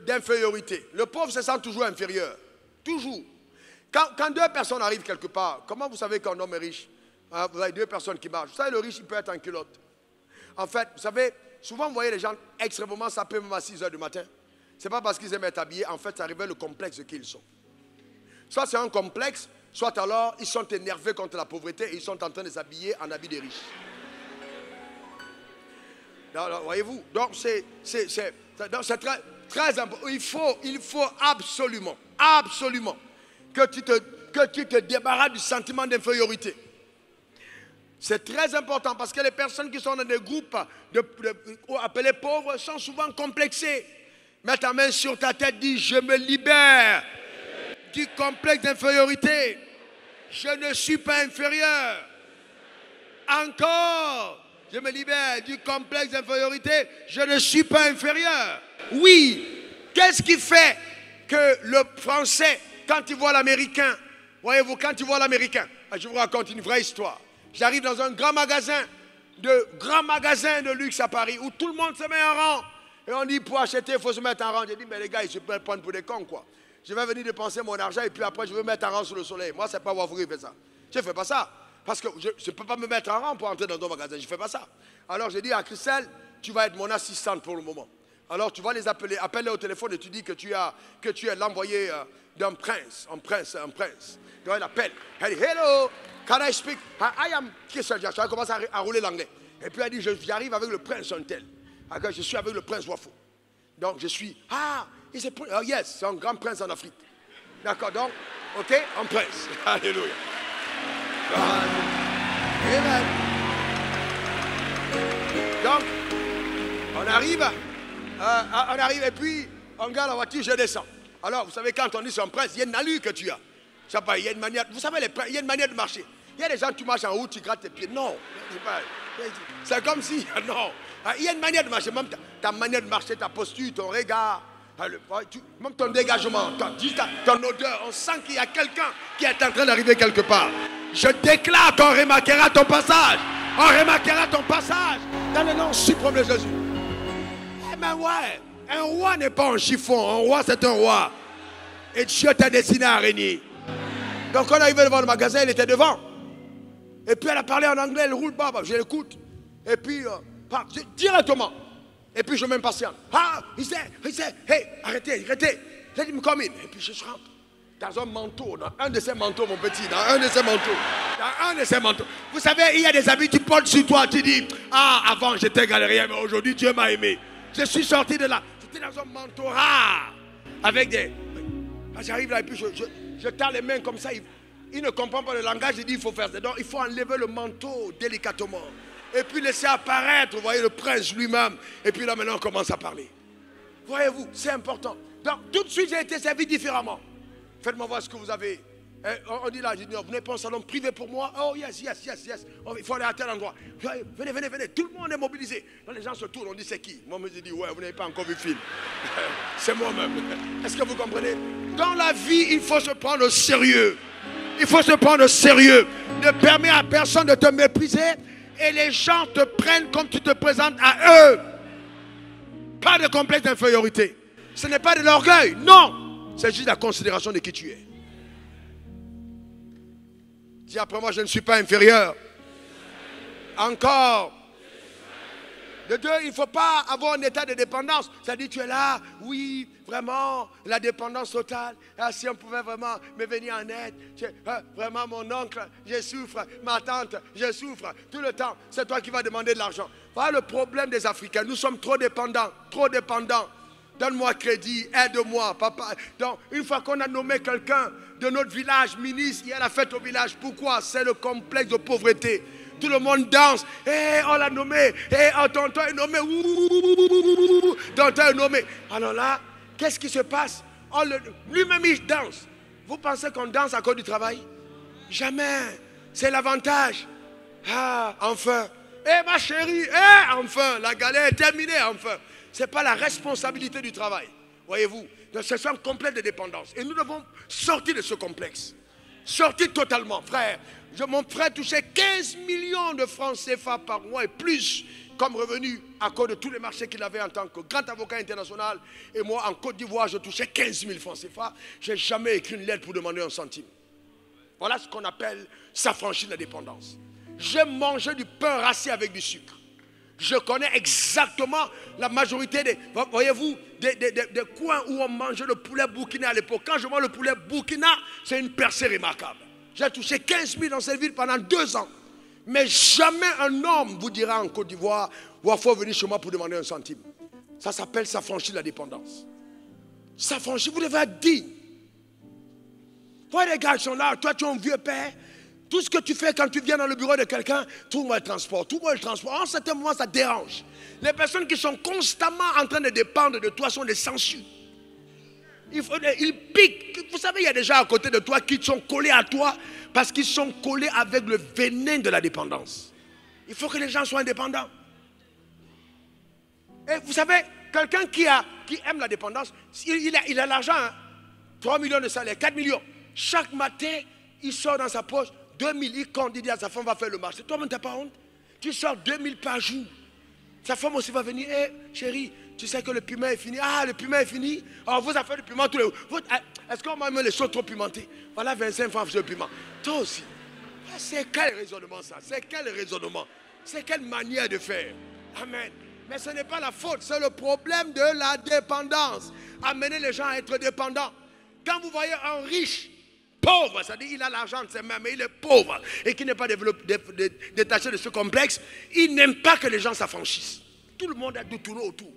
Speaker 1: d'infériorité. Le pauvre se sent toujours inférieur. Toujours. Quand deux personnes arrivent quelque part, comment vous savez qu'un homme est riche? Vous avez deux personnes qui marchent. Vous savez, le riche, il peut être en culotte. En fait, vous savez, souvent, vous voyez les gens extrêmement sapés même à 6 h du matin. Ce n'est pas parce qu'ils aiment être habillés. En fait, ça révèle le complexe qu'ils sont. Soit c'est un complexe, soit alors, ils sont énervés contre la pauvreté et ils sont en train de s'habiller en habits des riches. Voyez-vous, donc c'est très, très important. Il faut absolument que tu te débarrasses du sentiment d'infériorité. C'est très important parce que les personnes qui sont dans des groupes appelés pauvres sont souvent complexées. Mets ta main sur ta tête, dis je me libère du complexe d'infériorité. Je ne suis pas inférieur. Encore. Je me libère du complexe d'infériorité. Je ne suis pas inférieur. Oui. Qu'est-ce qui fait que le Français, quand il voit l'Américain, voyez-vous, quand il voit l'Américain, je vous raconte une vraie histoire. J'arrive dans un grand magasin de luxe à Paris où tout le monde se met en rang. Et on dit pour acheter, il faut se mettre en rang. J'ai dit, mais les gars, ils se prennent pour des cons, quoi. Je vais venir dépenser mon argent et puis après, je vais me mettre en rang sous le soleil. Moi, c'est pas Wavouri qui fait ça. Je ne fais pas ça. Parce que je ne peux pas me mettre en rang pour entrer dans ton magasin. Je ne fais pas ça. Alors, j'ai dit à Christelle, tu vas être mon assistante pour le moment. Alors, tu vas les appeler. Appelle-les au téléphone et tu dis que tu es l'envoyé d'un prince. Un prince. Donc, elle appelle. Elle dit, hello, can I speak? I am Christelle. Elle commence à rouler l'anglais. Et puis, elle dit, j'arrive avec le prince un tel. Je suis avec le prince Wafo. Donc, je suis, yes, c'est un grand prince en Afrique. D'accord, donc, ok, un prince. Alléluia. Amen. Donc, on arrive et puis, on garde la voiture, je descends. Alors, vous savez, quand on dit c'est un prince, il y a une allure que tu as. Il y a une manière, vous savez, il y a une manière de marcher. Il y a des gens, tu marches en haut, tu grattes tes pieds. Non, c'est comme si, non. Il y a une manière de marcher, même ta manière de marcher, ta posture, ton regard, même ton dégagement, ton odeur. On sent qu'il y a quelqu'un qui est en train d'arriver quelque part. Je déclare qu'on remarquera ton passage. On remarquera ton passage dans le nom suprême de Jésus. Eh bien ouais, un roi n'est pas un chiffon. Un roi, c'est un roi. Et Dieu t'a destiné à régner. Donc on est arrivé devant le magasin, il était devant. Et puis elle a parlé en anglais, elle roule pas, je l'écoute. Et puis, directement. Et puis je m'impatiente. Il sait, hey, arrêtez, let him come in. Et puis je rentre dans un manteau, dans un de ces manteaux, mon petit, dans un de ces manteaux. Vous savez, il y a des habits, tu portes sur toi, tu dis, avant j'étais galérien, mais aujourd'hui Dieu m'a aimé. Je suis sorti de là. J'étais dans un manteau rare, avec des... J'arrive là et puis je tends les mains comme ça. Il ne comprend pas le langage, il dit il faut faire ça. Donc il faut enlever le manteau délicatement. Et puis laisser apparaître, vous voyez, le prince lui-même. Et puis là maintenant on commence à parler. Voyez-vous, c'est important. Donc tout de suite j'ai été servi différemment. Faites-moi voir ce que vous avez. On dit là, je dis, vous n'avez pas un salon privé pour moi? Oh yes. Il faut aller à tel endroit. Venez. Tout le monde est mobilisé. Donc les gens se tournent, on dit c'est qui? Moi je dis ouais, vous n'avez pas encore vu le film. C'est moi-même. Est-ce que vous comprenez? Dans la vie, il faut se prendre au sérieux. Il faut se prendre au sérieux. Ne permets à personne de te mépriser et les gens te prennent comme tu te présentes à eux. Pas de complexe d'infériorité. Ce n'est pas de l'orgueil, non. C'est juste la considération de qui tu es. Dis après moi, je ne suis pas inférieur. Encore. De deux, il ne faut pas avoir un état de dépendance. C'est-à-dire, tu es là, oui, vraiment, la dépendance totale. Si on pouvait vraiment me venir en aide. Vraiment, mon oncle, je souffre. Ma tante, je souffre. Tout le temps, c'est toi qui vas demander de l'argent. Voilà le problème des Africains. Nous sommes trop dépendants. Donne-moi crédit, aide-moi, papa. Donc, une fois qu'on a nommé quelqu'un de notre village ministre, il y a la fête au village. Pourquoi? C'est le complexe de pauvreté. tout le monde danse. Et on l'a nommé. Et tonton est nommé. Tonton est nommé. Alors là, qu'est-ce qui se passe? Lui-même, il danse. Vous pensez qu'on danse à cause du travail? Jamais. C'est l'avantage. Ah, enfin. Eh ma chérie, enfin. La galère est terminée, enfin. Ce n'est pas la responsabilité du travail. Voyez-vous, c'est un complexe de dépendance. Et nous devons sortir de ce complexe. Sortir totalement, frère. Mon frère touchait 15 millions de francs CFA par mois et plus comme revenu à cause de tous les marchés qu'il avait en tant que grand avocat international. Et moi, en Côte d'Ivoire, je touchais 15 000 francs CFA. Je n'ai jamais écrit une lettre pour demander un centime. Voilà ce qu'on appelle s'affranchir de la dépendance. J'ai mangé du pain rassis avec du sucre. Je connais exactement la majorité des, voyez-vous, des coins où on mangeait le poulet burkina à l'époque. Quand je mange le poulet burkina, c'est une percée remarquable. J'ai touché 15 000 dans cette ville pendant 2 ans. Mais jamais un homme vous dira en Côte d'Ivoire, il faut venir chez moi pour demander un centime. Ça s'appelle s'affranchir de la dépendance. S'affranchir, vous devez être digne. Toi, les gars sont là, toi tu es un vieux père. Tout ce que tu fais quand tu viens dans le bureau de quelqu'un, trouve-moi le transport, trouve-moi le transport. En certain moment, ça dérange. Les personnes qui sont constamment en train de dépendre de toi sont des sangsues. Ils piquent. Vous savez, il y a des gens à côté de toi qui sont collés à toi parce qu'ils sont collés avec le venin de la dépendance. Il faut que les gens soient indépendants. Et vous savez, quelqu'un qui aime la dépendance, il a l'argent, hein, 3 millions de salaire, 4 millions. Chaque matin, il sort dans sa poche 2000, il compte, il dit à sa femme, va faire le marché. Toi-même, tu n'as pas honte? Tu sors 2000 par jour. Sa femme aussi va venir, chérie, tu sais que le piment est fini. Ah, le piment est fini. Alors, vous avez fait du piment tous les jours. Est-ce qu'on m'a mis les choses trop pimentées? Voilà 25 francs sur le piment. Toi aussi. C'est quel raisonnement ça? C'est quel raisonnement? C'est quelle manière de faire? Amen. Mais ce n'est pas la faute, c'est le problème de la dépendance. Amener les gens à être dépendants. Quand vous voyez un riche, pauvre, c'est-à-dire il a l'argent de ses mains, mais il est pauvre et qui n'est pas détaché de ce complexe, il n'aime pas que les gens s'affranchissent. Tout le monde a dû tourner autour,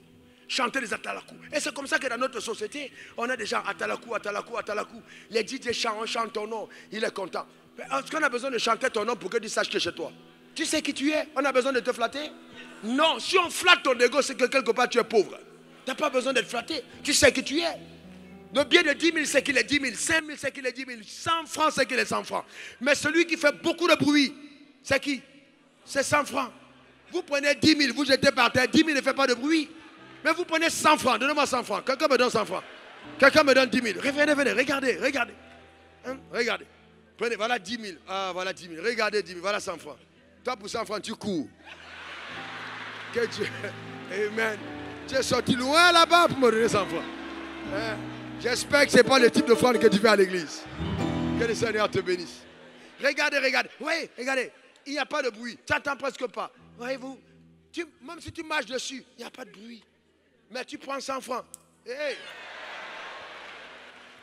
Speaker 1: chanter les atalakou. Et c'est comme ça que dans notre société, on a des gens atalakou, atalakou, atalakou. Les DJ chantent, on chante ton nom, il est content. Est-ce qu'on a besoin de chanter ton nom pour que tu saches que chez toi? Tu sais qui tu es? On a besoin de te flatter? Non, si on flatte ton ego, c'est que quelque part tu es pauvre. Tu n'as pas besoin d'être flatté, tu sais qui tu es. Le bien de 10 000, c'est qu'il est 10 000. 5 000, c'est qu'il est 10 000. 100 francs, c'est qu'il est 100 francs. Mais celui qui fait beaucoup de bruit, c'est qui? C'est 100 francs. Vous prenez 10 000, vous jetez par terre. 10 000 ne fait pas de bruit. Mais vous prenez 100 francs. Donnez-moi 100 francs. Quelqu'un me donne 100 francs. Quelqu'un me donne 10 000. Venez, regardez. Hein? Regardez. Prenez, voilà 10 000. Ah, voilà 10 000. Regardez 10 000. Voilà 100 francs. Toi, pour 100 francs, tu cours. Que Dieu. Amen. Tu es sorti loin là-bas pour me donner 100 francs. Hein? J'espère que ce n'est pas le type de offrande que tu fais à l'église. Que le Seigneur te bénisse. Regardez. Oui, regardez. Il n'y a pas de bruit. Tu n'entends presque pas. Voyez-vous, même si tu marches dessus, il n'y a pas de bruit. Mais tu prends 100 francs. Hey.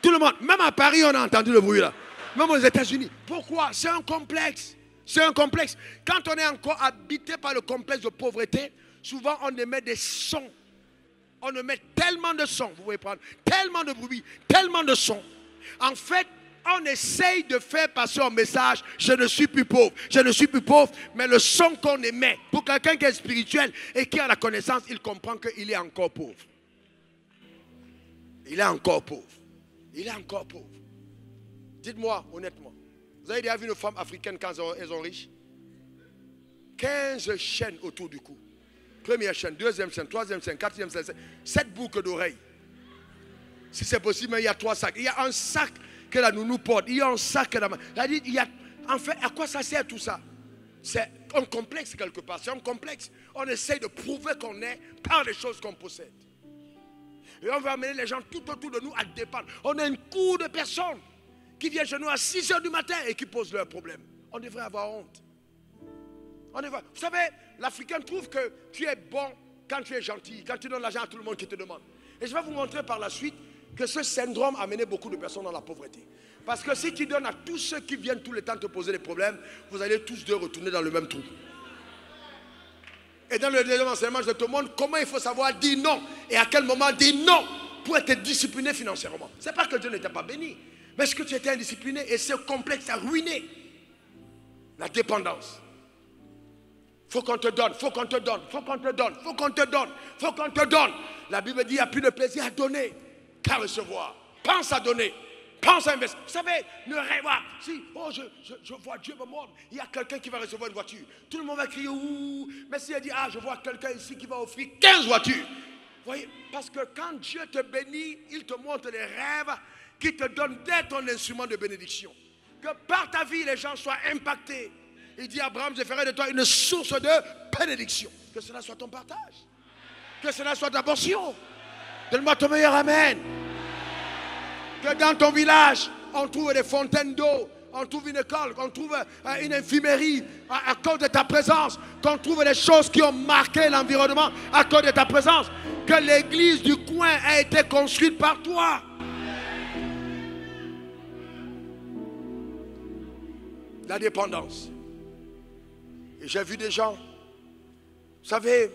Speaker 1: Tout le monde, même à Paris, on a entendu le bruit là. Même aux États-Unis. Pourquoi? C'est un complexe. C'est un complexe. Quand on est encore habité par le complexe de pauvreté, souvent on émet des sons. On met tellement de sons, vous pouvez prendre, tellement de bruit, tellement de sons. En fait, on essaye de faire passer un message, je ne suis plus pauvre, mais le son qu'on émet, pour quelqu'un qui est spirituel et qui a la connaissance, il comprend qu'il est encore pauvre. Il est encore pauvre. Dites-moi honnêtement, vous avez déjà vu une femme africaine quand elles sont riches? 15 chaînes autour du cou. Première chaîne, deuxième chaîne, troisième chaîne, quatrième chaîne, 7 boucles d'oreilles. Si c'est possible, il y a 3 sacs. Il y a un sac que la nounou porte. Il y a un sac que la maman. En fait, à quoi ça sert tout ça? C'est un complexe quelque part. C'est un complexe. On essaie de prouver qu'on est par les choses qu'on possède. Et on va amener les gens tout autour de nous à dépendre. On a une cour de personnes qui viennent chez nous à 6 h du matin et qui posent leurs problèmes. On devrait avoir honte. Vous savez, l'Africain trouve que tu es bon quand tu es gentil, quand tu donnes l'argent à tout le monde qui te demande. Et je vais vous montrer par la suite que ce syndrome a mené beaucoup de personnes dans la pauvreté. Parce que si tu donnes à tous ceux qui viennent tout le temps te poser des problèmes, vous allez tous deux retourner dans le même trou. Et dans le deuxième enseignement, je te montre comment il faut savoir dire non. Et à quel moment dire non pour être discipliné financièrement. Ce n'est pas que Dieu n'était pas béni, mais est-ce que tu étais indiscipliné et ce complexe a ruiné la dépendance. faut qu'on te donne, faut qu'on te donne, faut qu'on te donne, faut qu'on te donne, faut qu'on te donne. La Bible dit, il n'y a plus de plaisir à donner qu'à recevoir. Pense à donner. Pense à investir. Vous savez, ne rêve pas. Si, oh, je vois Dieu me montre. Il y a quelqu'un qui va recevoir une voiture. Tout le monde va crier, ouh. Mais s'il dit, ah, je vois quelqu'un ici qui va offrir 15 voitures. Vous voyez, parce que quand Dieu te bénit, il te montre les rêves qui te donnent d'être ton instrument de bénédiction. Que par ta vie, les gens soient impactés. Il dit, Abraham, je ferai de toi une source de bénédiction. Que cela soit ton partage. Que cela soit ta portion. Donne-moi ton meilleur amen. Que dans ton village, on trouve des fontaines d'eau, on trouve une école, on trouve une infirmerie à cause de ta présence, qu'on trouve des choses qui ont marqué l'environnement à cause de ta présence, que l'église du coin a été construite par toi. La dépendance. Et j'ai vu des gens, vous savez,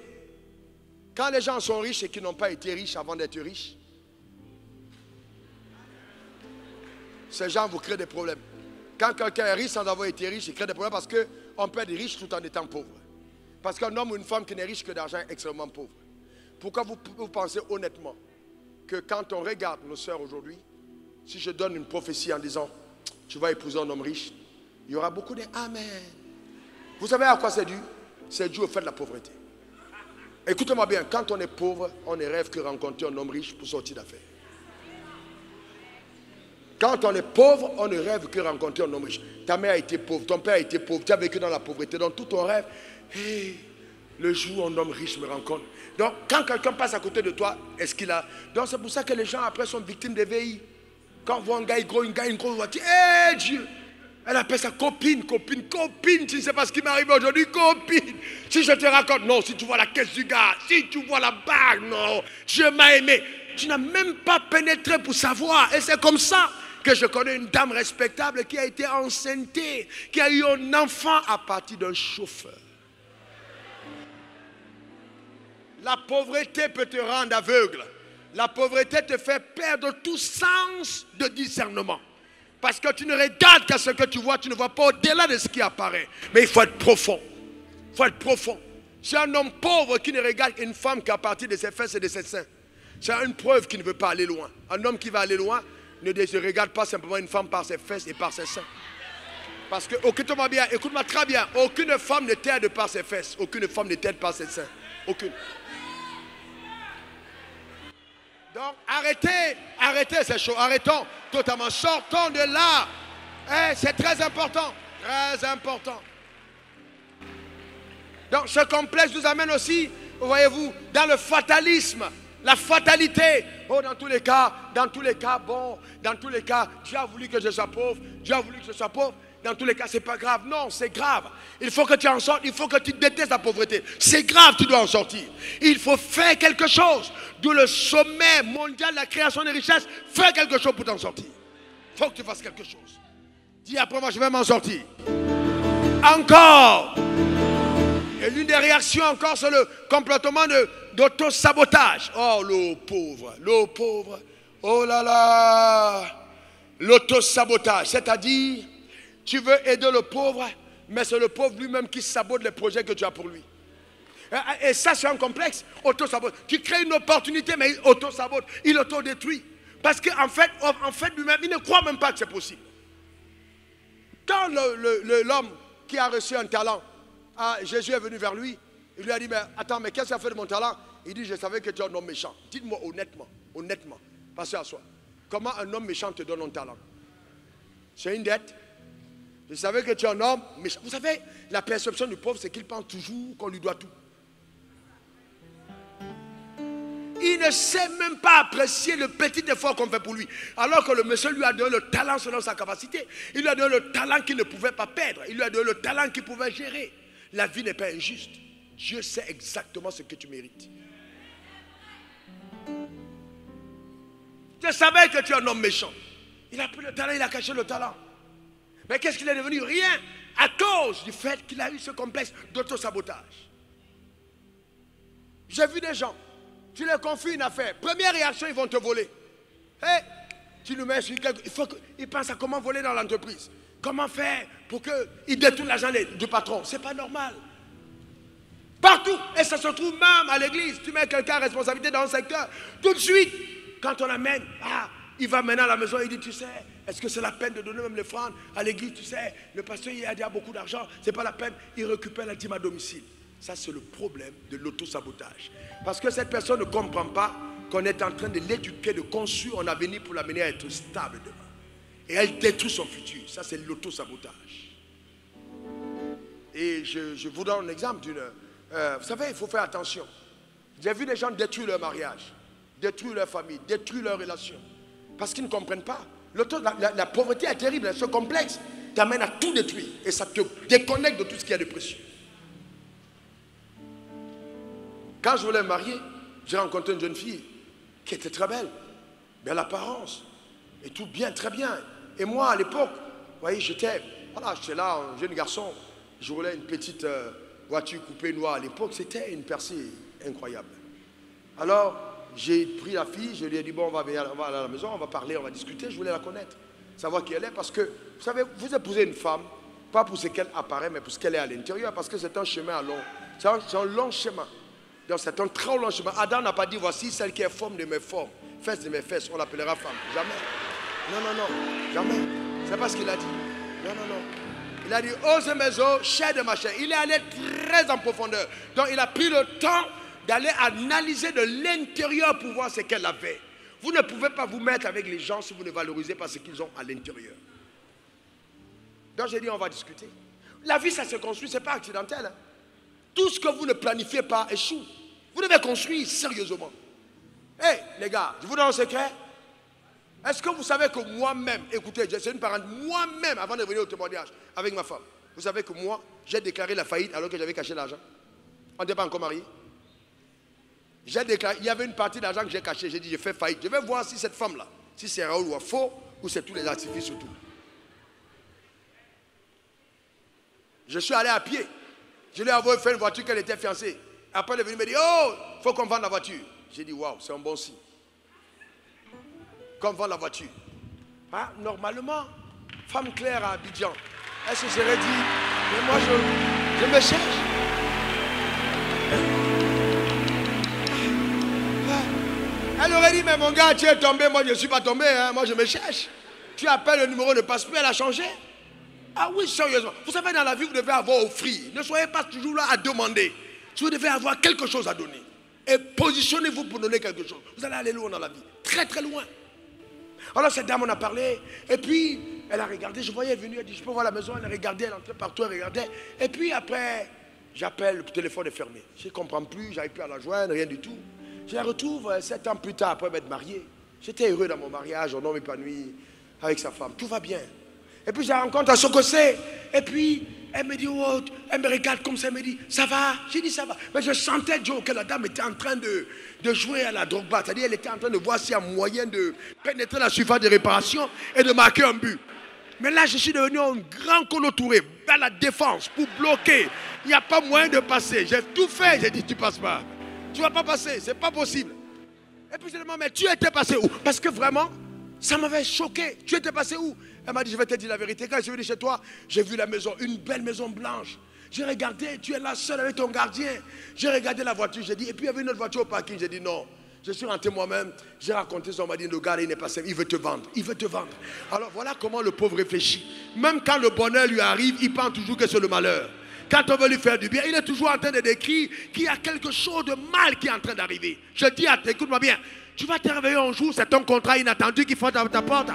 Speaker 1: quand les gens sont riches et qu'ils n'ont pas été riches avant d'être riches, ces gens vous créent des problèmes. Quand quelqu'un est riche sans avoir été riche, il crée des problèmes parce qu'on peut être riche tout en étant pauvre. Parce qu'un homme ou une femme qui n'est riche que d'argent est extrêmement pauvre. Pourquoi vous pensez honnêtement que quand on regarde nos sœurs aujourd'hui, si je donne une prophétie en disant tu vas épouser un homme riche, il y aura beaucoup de amen. Vous savez à quoi c'est dû? C'est dû au fait de la pauvreté. Écoutez-moi bien, quand on est pauvre, on ne rêve que rencontrer un homme riche pour sortir d'affaires. Quand on est pauvre, on ne rêve que rencontrer un homme riche. Ta mère a été pauvre, ton père a été pauvre, tu as vécu dans la pauvreté. Donc tout ton rêve, hey, le jour où un homme riche me rencontre. Donc quand quelqu'un passe à côté de toi, est-ce qu'il a... Donc c'est pour ça que les gens après sont victimes des VI. Quand on voit un gars, une grosse voiture, hé Dieu, elle appelle ça copine, copine, copine. Tu ne sais pas ce qui m'arrive aujourd'hui, copine. Si je te raconte, non, si tu vois la caisse du gars, si tu vois la bague, non, Dieu m'a aimé. Tu n'as même pas pénétré pour savoir. Et c'est comme ça que je connais une dame respectable qui a été enceintée, qui a eu un enfant à partir d'un chauffeur. La pauvreté peut te rendre aveugle. La pauvreté te fait perdre tout sens de discernement. Parce que tu ne regardes qu'à ce que tu vois, tu ne vois pas au-delà de ce qui apparaît. Mais il faut être profond. Il faut être profond. C'est un homme pauvre qui ne regarde qu'une femme qu'à partir de ses fesses et de ses seins. C'est une preuve qu'il ne veut pas aller loin. Un homme qui va aller loin ne regarde pas simplement une femme par ses fesses et par ses seins. Parce que, écoute-moi bien, écoute-moi très bien, aucune femme ne t'aide par ses fesses, aucune femme ne t'aide par ses seins. Aucune. Donc arrêtez ces choses, arrêtons totalement, sortons de là. C'est très important, très important. Donc ce complexe nous amène aussi, voyez-vous, dans le fatalisme. La fatalité. Oh, dans tous les cas, bon, dans tous les cas, Dieu a voulu que je sois pauvre, Dieu a voulu que je sois pauvre. Dans tous les cas, c'est pas grave. Non, c'est grave. Il faut que tu en sortes, il faut que tu détestes la pauvreté. C'est grave, tu dois en sortir. Il faut faire quelque chose. D'où le sommet mondial de la création des richesses. Fais quelque chose pour t'en sortir. Il faut que tu fasses quelque chose. Dis après moi, je vais m'en sortir. Encore. Et l'une des réactions encore, c'est le comportement d'auto-sabotage. Oh, l'eau pauvre, oh là là. L'auto-sabotage, c'est-à-dire, tu veux aider le pauvre, mais c'est le pauvre lui-même qui sabote les projets que tu as pour lui. Et ça, c'est un complexe, auto-sabote. Tu crées une opportunité, mais il auto-sabote, il auto-détruit. Parce qu'en fait, lui-même, il ne croit même pas que c'est possible. Quand l'homme qui a reçu un talent, Jésus est venu vers lui, il lui a dit, mais attends, mais qu'est-ce que tu as fait de mon talent? Il dit, je savais que tu es un homme méchant. Dites-moi honnêtement, passez à soi. Comment un homme méchant te donne un talent? C'est une dette. Je savais que tu es un homme méchant. Vous savez, la perception du pauvre, c'est qu'il pense toujours qu'on lui doit tout. Il ne sait même pas apprécier le petit effort qu'on fait pour lui. Alors que le monsieur lui a donné le talent selon sa capacité. Il lui a donné le talent qu'il ne pouvait pas perdre. Il lui a donné le talent qu'il pouvait gérer. La vie n'est pas injuste. Dieu sait exactement ce que tu mérites. Je savais que tu es un homme méchant. Il a pris le talent, il a caché le talent. Mais qu'est-ce qu'il est devenu? Rien. À cause du fait qu'il a eu ce complexe d'auto-sabotage. J'ai vu des gens, tu leur confies une affaire. Première réaction, ils vont te voler. Hey, tu nous mets sur quelque... Ils pensent à comment voler dans l'entreprise. Comment faire pour qu'ils détournent l'argent du patron. Ce n'est pas normal. Partout. Et ça se trouve même à l'église. Tu mets quelqu'un à responsabilité dans un secteur. Tout de suite, quand on l'amène, il va maintenant à la maison et il dit, tu sais, est-ce que c'est la peine de donner même l'offrande à l'église? Tu sais, le pasteur il a déjà beaucoup d'argent, c'est pas la peine. Il récupère la dîme à domicile. Ça, c'est le problème de l'auto-sabotage. Parce que cette personne ne comprend pas qu'on est en train de l'éduquer, de construire un avenir pour l'amener à être stable demain. Et elle détruit son futur. Ça, c'est l'auto-sabotage. Et je vous donne un exemple d'une... vous savez, il faut faire attention. J'ai vu des gens détruire leur mariage, détruire leur famille, détruire leurs relations. Parce qu'ils ne comprennent pas. La pauvreté est terrible, ce complexe t'amène à tout détruire. Et ça te déconnecte de tout ce qui est de précieux. Quand je voulais me marier, j'ai rencontré une jeune fille qui était très belle, belle apparence, et tout bien, très bien. Et moi, à l'époque, vous voyez, j'étais là, un jeune garçon, je roulais une petite voiture coupée noire. À l'époque, c'était une percée incroyable. Alors, j'ai pris la fille, je lui ai dit, bon, on va aller à la maison, on va parler, on va discuter. Je voulais la connaître, savoir qui elle est, parce que, vous savez, vous épousez une femme, pas pour ce qu'elle apparaît, mais pour ce qu'elle est à l'intérieur, parce que c'est un chemin long. C'est un long chemin. Donc, c'est un très long chemin. Adam n'a pas dit, voici celle qui est forme de mes formes, fesses de mes fesses, on l'appellera femme. Jamais. Non, non, non, jamais. C'est pas ce qu'il a dit. Non, non, non. Il a dit, ose mes os, chair de ma chair. Il est allé très en profondeur. Donc, il a pris le temps d'aller analyser de l'intérieur pour voir ce qu'elle avait. Vous ne pouvez pas vous mettre avec les gens si vous ne valorisez pas ce qu'ils ont à l'intérieur. Donc, j'ai dit, on va discuter. La vie, ça se construit, ce n'est pas accidentel. Hein. Tout ce que vous ne planifiez pas échoue. Vous devez construire sérieusement. Hé, les gars, je vous donne un secret. Est-ce que vous savez que moi-même, écoutez, c'est une parente, moi-même, avant de venir au témoignage avec ma femme, vous savez que moi, j'ai déclaré la faillite alors que j'avais caché l'argent. On n'était pas encore mariés. J'ai déclaré, il y avait une partie d'argent que j'ai caché. J'ai dit, j'ai fait faillite. Je vais voir si cette femme-là, si c'est Raoul ou faux, ou c'est tous les artifices surtout. Je suis allé à pied. Je lui ai avoué fait une voiture qu'elle était fiancée. Après, elle est venue me dire, oh, il faut qu'on vende la voiture. J'ai dit, waouh, c'est un bon signe. Qu'on vende la voiture. Ah, normalement, femme claire à Abidjan. Est-ce que j'aurais dit, mais moi je me cherche. Elle aurait dit, mais mon gars, tu es tombé, moi je ne suis pas tombé, hein, moi je me cherche. Tu appelles, le numéro ne passe plus, elle a changé. Ah oui, sérieusement. Vous savez, dans la vie, vous devez avoir offrir. Ne soyez pas toujours là à demander. Vous devez avoir quelque chose à donner. Et positionnez-vous pour donner quelque chose. Vous allez aller loin dans la vie. Très, très loin. Alors, cette dame, on a parlé. Et puis, elle a regardé. Je voyais, elle est venue. Elle dit, je peux voir la maison. Elle a regardé. Elle entrait partout. Elle regardait. Et puis, après, j'appelle. Le téléphone est fermé. Je ne comprends plus. J'arrive plus à la joindre. Rien du tout. Je la retrouve 7 ans plus tard, après m'être marié. J'étais heureux dans mon mariage. Un homme épanoui avec sa femme. Tout va bien. Et puis je la rencontre à Sokosé. Et puis elle me dit, oh, elle me regarde comme ça, elle me dit, ça va? J'ai dit, ça va. Mais je sentais, Joe, que la dame était en train de jouer à la Drogba. C'est-à-dire elle était en train de voir s'il y a moyen de pénétrer la surface de réparation et de marquer un but. Mais là, je suis devenu un grand Kolo Touré, à la défense, pour bloquer. Il n'y a pas moyen de passer. J'ai tout fait. J'ai dit, tu ne passes pas. Tu ne vas pas passer, ce n'est pas possible. Et puis je lui ai demandé, mais tu étais passé où? Parce que vraiment, ça m'avait choqué. Tu étais passé où? Elle m'a dit, je vais te dire la vérité. Quand je suis venu chez toi, j'ai vu la maison, une belle maison blanche. J'ai regardé, tu es là seul avec ton gardien. J'ai regardé la voiture, j'ai dit, et puis il y avait une autre voiture au parking. J'ai dit, non, je suis rentré moi-même. J'ai raconté ça, on m'a dit, le gars, il n'est pas simple, il veut te vendre. Il veut te vendre. Alors voilà comment le pauvre réfléchit. Même quand le bonheur lui arrive, il pense toujours que c'est le malheur. Quand on veut lui faire du bien, il est toujours en train de décrire qu'il y a quelque chose de mal qui est en train d'arriver. Je dis à toi, écoute-moi bien, tu vas te réveiller un jour, c'est ton contrat inattendu qui frappe à ta porte.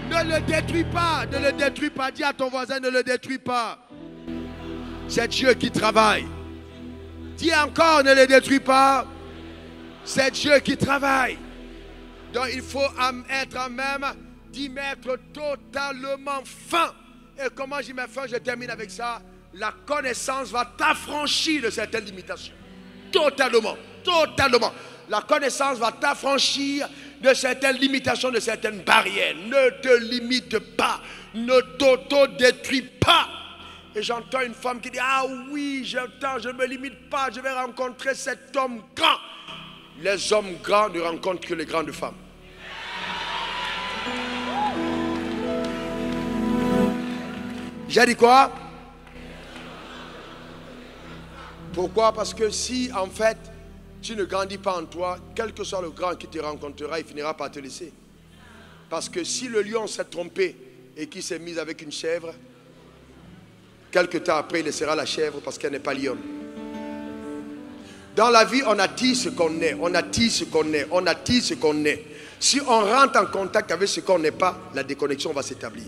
Speaker 1: Ne le détruis pas, ne le détruis pas. Dis à ton voisin, ne le détruis pas. C'est Dieu qui travaille. Dis encore, ne le détruis pas. C'est Dieu qui travaille. Donc il faut être en même d'y mettre totalement fin. Et comment j'y mets fin, je termine avec ça. La connaissance va t'affranchir de certaines limitations. Totalement, totalement. La connaissance va t'affranchir de certaines limitations, de certaines barrières. Ne te limite pas. Ne t'auto-détruis pas. Et j'entends une femme qui dit, ah oui, j'entends, je ne me limite pas, je vais rencontrer cet homme grand. Les hommes grands ne rencontrent que les grandes femmes. J'ai dit quoi? Pourquoi? Parce que si en fait tu ne grandis pas en toi, quel que soit le grand qui te rencontrera, il finira par te laisser. Parce que si le lion s'est trompé et qu'il s'est mis avec une chèvre, quelque temps après il laissera la chèvre parce qu'elle n'est pas lionne. Dans la vie, on attire ce qu'on est, on attire ce qu'on est, on attire ce qu'on est. Si on rentre en contact avec ce qu'on n'est pas, la déconnexion va s'établir.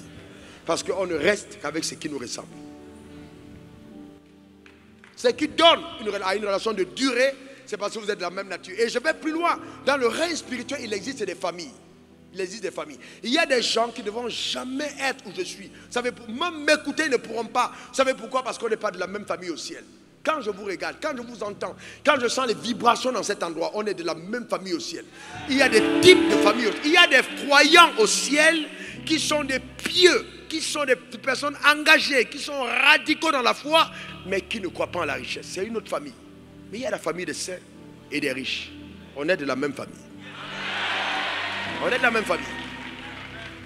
Speaker 1: Parce qu'on ne reste qu'avec ce qui nous ressemble. Ce qui donne à une relation de durée, c'est parce que vous êtes de la même nature. Et je vais plus loin. Dans le règne spirituel, il existe des familles. Il existe des familles. Il y a des gens qui ne vont jamais être où je suis. Vous savez, même m'écouter, ils ne pourront pas. Vous savez pourquoi? Parce qu'on n'est pas de la même famille au ciel. Quand je vous regarde, quand je vous entends, quand je sens les vibrations dans cet endroit, on est de la même famille au ciel. Il y a des types de familles. Il y a des croyants au ciel qui sont des pieux, qui sont des personnes engagées, qui sont radicaux dans la foi, mais qui ne croient pas en la richesse. C'est une autre famille. Mais il y a la famille des saints et des riches. On est de la même famille. On est de la même famille.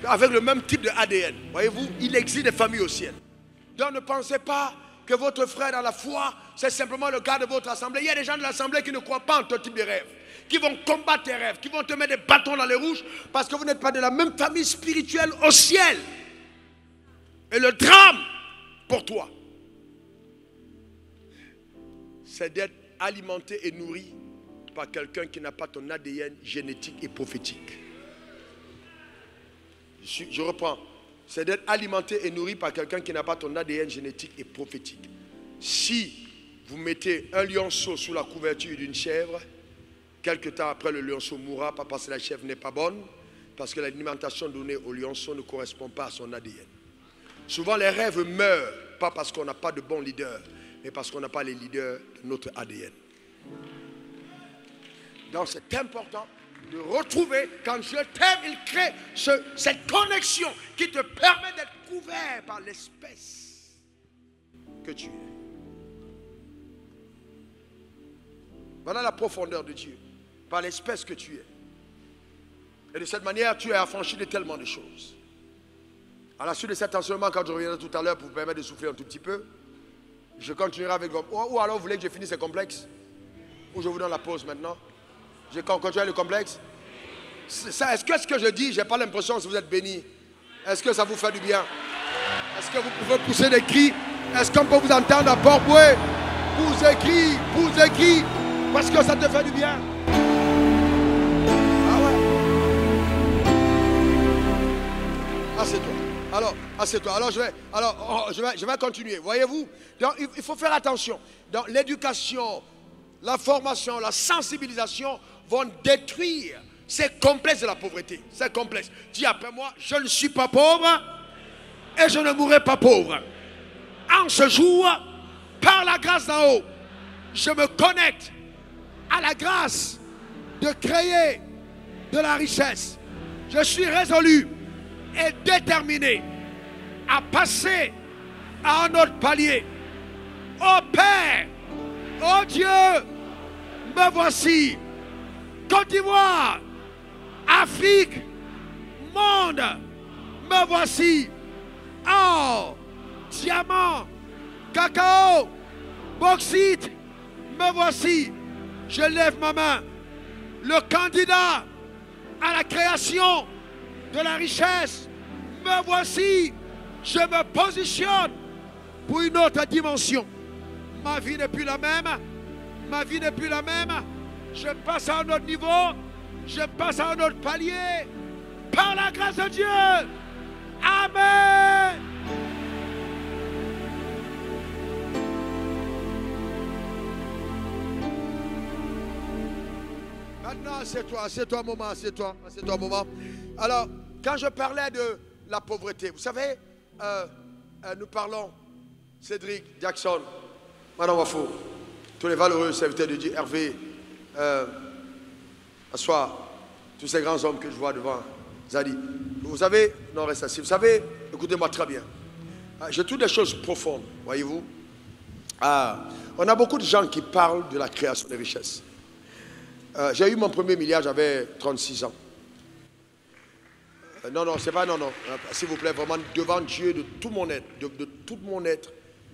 Speaker 1: Avec le même type de ADN. Voyez-vous, il existe des familles au ciel. Donc ne pensez pas que votre frère dans la foi, c'est simplement le cas de votre assemblée. Il y a des gens de l'assemblée qui ne croient pas en ton type de rêve, qui vont combattre tes rêves, qui vont te mettre des bâtons dans les rouges parce que vous n'êtes pas de la même famille spirituelle au ciel. Et le drame pour toi, c'est d'être alimenté et nourri par quelqu'un qui n'a pas ton ADN génétique et prophétique. Je reprends. C'est d'être alimenté et nourri par quelqu'un qui n'a pas ton ADN génétique et prophétique. Si vous mettez un lionceau sous la couverture d'une chèvre, quelque temps après le lionceau mourra, pas parce que la chèvre n'est pas bonne, parce que l'alimentation donnée au lionceau ne correspond pas à son ADN. Souvent les rêves meurent, pas parce qu'on n'a pas de bons leaders, mais parce qu'on n'a pas les leaders de notre ADN. Donc c'est important de retrouver, quand Dieu t'aime, il crée cette connexion qui te permet d'être couvert par l'espèce que tu es. Voilà la profondeur de Dieu, par l'espèce que tu es. Et de cette manière, tu es affranchi de tellement de choses. À la suite de cet enseignement, quand je reviendrai tout à l'heure pour vous permettre de souffler un tout petit peu, je continuerai avec vous. Ou alors vous voulez que je finisse ces complexes? Ou je vous donne la pause maintenant? Je continue le complexe. Est-ce que ce que je dis, je n'ai pas l'impression que vous êtes bénis? Est-ce que ça vous fait du bien? Est-ce que vous pouvez pousser des cris? Est-ce qu'on peut vous entendre à Port-Boué? Pousse des cris, parce que ça te fait du bien. Ah ouais. Assieds-toi. Alors, assieds-toi. Alors, je vais continuer. Voyez-vous? Donc, il faut faire attention. Donc, l'éducation, la formation, la sensibilisation vont détruire ces complexes de la pauvreté. C'est complexe. Dis après moi, je ne suis pas pauvre et je ne mourrai pas pauvre. En ce jour, par la grâce d'en haut, je me connecte à la grâce de créer de la richesse. Je suis résolu et déterminé à passer à un autre palier. Ô Père, ô Dieu, me voici. Côte d'Ivoire, Afrique, monde, me voici. Or, diamant, cacao, bauxite, me voici. Je lève ma main. Le candidat à la création de la richesse, me voici. Je me positionne pour une autre dimension. Ma vie n'est plus la même. Ma vie n'est plus la même. Je passe à un autre niveau. Je passe à un autre palier. Par la grâce de Dieu. Amen. Maintenant, assieds-toi un moment, assieds-toi un moment. Alors, quand je parlais de la pauvreté, vous savez, nous parlons, Cédric, Jackson, Madame Wafo, tous les valeureux serviteurs de Dieu, Hervé, Assoir, tous ces grands hommes que je vois devant, Zadi. Vous savez, non, reste assis. Vous savez, écoutez-moi très bien. Je trouve des choses profondes, voyez-vous. On a beaucoup de gens qui parlent de la création des richesses. J'ai eu mon premier milliard, j'avais 36 ans. Non, c'est pas non. S'il vous plaît, vraiment, devant Dieu, de tout mon être, de tout mon être,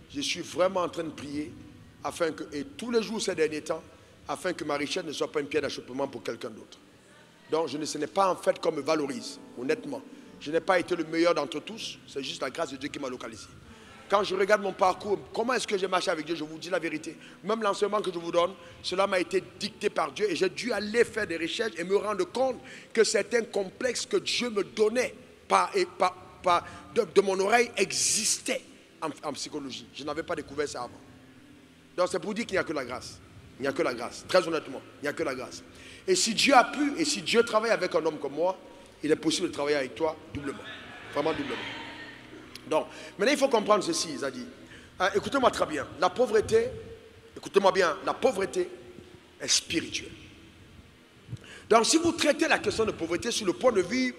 Speaker 1: je suis vraiment en train de prier afin que, et tous les jours ces derniers temps, afin que ma richesse ne soit pas une pierre d'achoppement pour quelqu'un d'autre. Donc ce n'est pas en fait qu'on me valorise, honnêtement. Je n'ai pas été le meilleur d'entre tous, c'est juste la grâce de Dieu qui m'a localisé. Quand je regarde mon parcours, comment est-ce que j'ai marché avec Dieu, je vous dis la vérité. Même l'enseignement que je vous donne, cela m'a été dicté par Dieu et j'ai dû aller faire des recherches et me rendre compte que certains complexes que Dieu me donnait de mon oreille existaient en psychologie. Je n'avais pas découvert ça avant. Donc c'est pour dire qu'il n'y a que la grâce. Il n'y a que la grâce. Très honnêtement, il n'y a que la grâce. Et si Dieu a pu, et si Dieu travaille avec un homme comme moi, il est possible de travailler avec toi doublement. Vraiment doublement. Donc, maintenant il faut comprendre ceci, Zadi. Écoutez-moi très bien. La pauvreté, écoutez-moi bien, la pauvreté est spirituelle. Donc si vous traitez la question de pauvreté sur le point de vue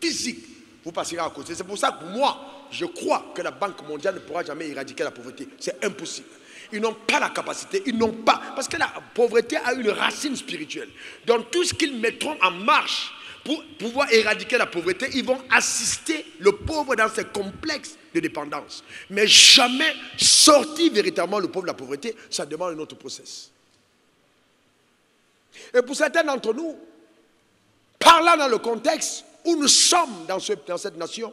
Speaker 1: physique, vous passerez à côté. C'est pour ça que moi, je crois que la Banque mondiale ne pourra jamais éradiquer la pauvreté. C'est impossible. Ils n'ont pas la capacité, ils n'ont pas. Parce que la pauvreté a une racine spirituelle. Donc tout ce qu'ils mettront en marche pour pouvoir éradiquer la pauvreté, ils vont assister le pauvre dans ses complexes de dépendance. Mais jamais sortir véritablement le pauvre de la pauvreté, ça demande un autre process. Et pour certains d'entre nous, parlant dans le contexte où nous sommes dans cette nation,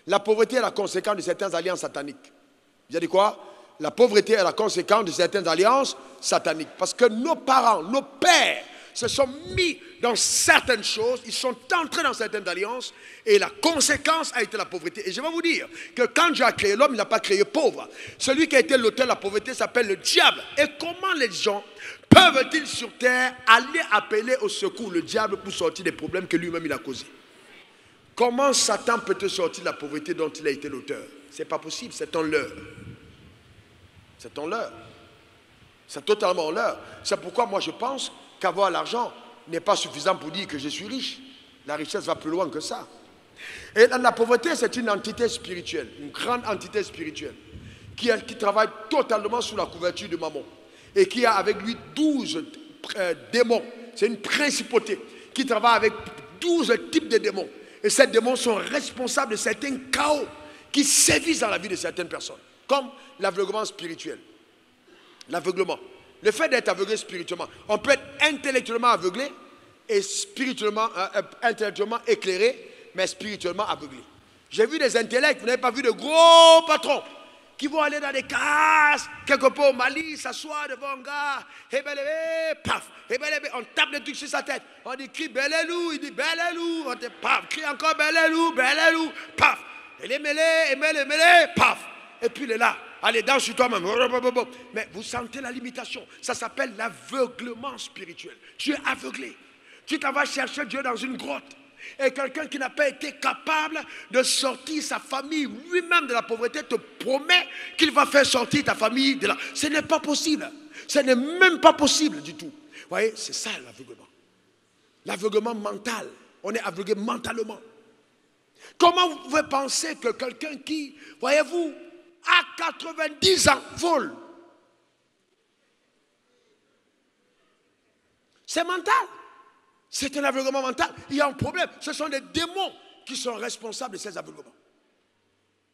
Speaker 1: la pauvreté est la conséquence de certaines alliances sataniques. Vous avez dit quoi? La pauvreté est la conséquence de certaines alliances sataniques. Parce que nos parents, nos pères se sont mis dans certaines choses, ils sont entrés dans certaines alliances et la conséquence a été la pauvreté. Et je vais vous dire que quand Dieu a créé l'homme, il n'a pas créé pauvre. Celui qui a été l'auteur de la pauvreté s'appelle le diable. Et comment les gens peuvent-ils sur terre aller appeler au secours le diable pour sortir des problèmes que lui-même il a causés? Comment Satan peut te sortir de la pauvreté dont il a été l'auteur? Ce n'est pas possible, c'est un leurre. C'est un leurre. C'est totalement un leurre. C'est pourquoi moi je pense qu'avoir l'argent n'est pas suffisant pour dire que je suis riche. La richesse va plus loin que ça. Et la pauvreté, c'est une entité spirituelle, une grande entité spirituelle, qui travaille totalement sous la couverture de Mammon. Et qui a avec lui 12 démons. C'est une principauté qui travaille avec 12 types de démons. Et ces démons sont responsables de certains chaos qui sévissent dans la vie de certaines personnes. Comme l'aveuglement spirituel. L'aveuglement. Le fait d'être aveuglé spirituellement. On peut être intellectuellement aveuglé et spirituellement, intellectuellement éclairé, mais spirituellement aveuglé. J'ai vu des intellects, vous n'avez pas vu de gros patrons qui vont aller dans des cases, quelque part au Mali, s'asseoir devant un gars, et paf, on tape des trucs sur sa tête. On dit crie Belelou, il dit Belelou, on dit paf, crie encore Belelou, paf. Et les mêlés, paf. Et puis il est là, allez, danse sur toi-même. Mais vous sentez la limitation. Ça s'appelle l'aveuglement spirituel. Tu es aveuglé. Tu t'en vas chercher Dieu dans une grotte. Et quelqu'un qui n'a pas été capable de sortir sa famille lui-même de la pauvreté te promet qu'il va faire sortir ta famille de là. Ce n'est pas possible. Ce n'est même pas possible du tout. Vous voyez, c'est ça l'aveuglement. L'aveuglement mental. On est aveuglé mentalement. Comment vous pouvez penser que quelqu'un qui, voyez-vous, à 90 ans, vole? C'est mental. C'est un aveuglement mental. Il y a un problème. Ce sont des démons qui sont responsables de ces aveuglements.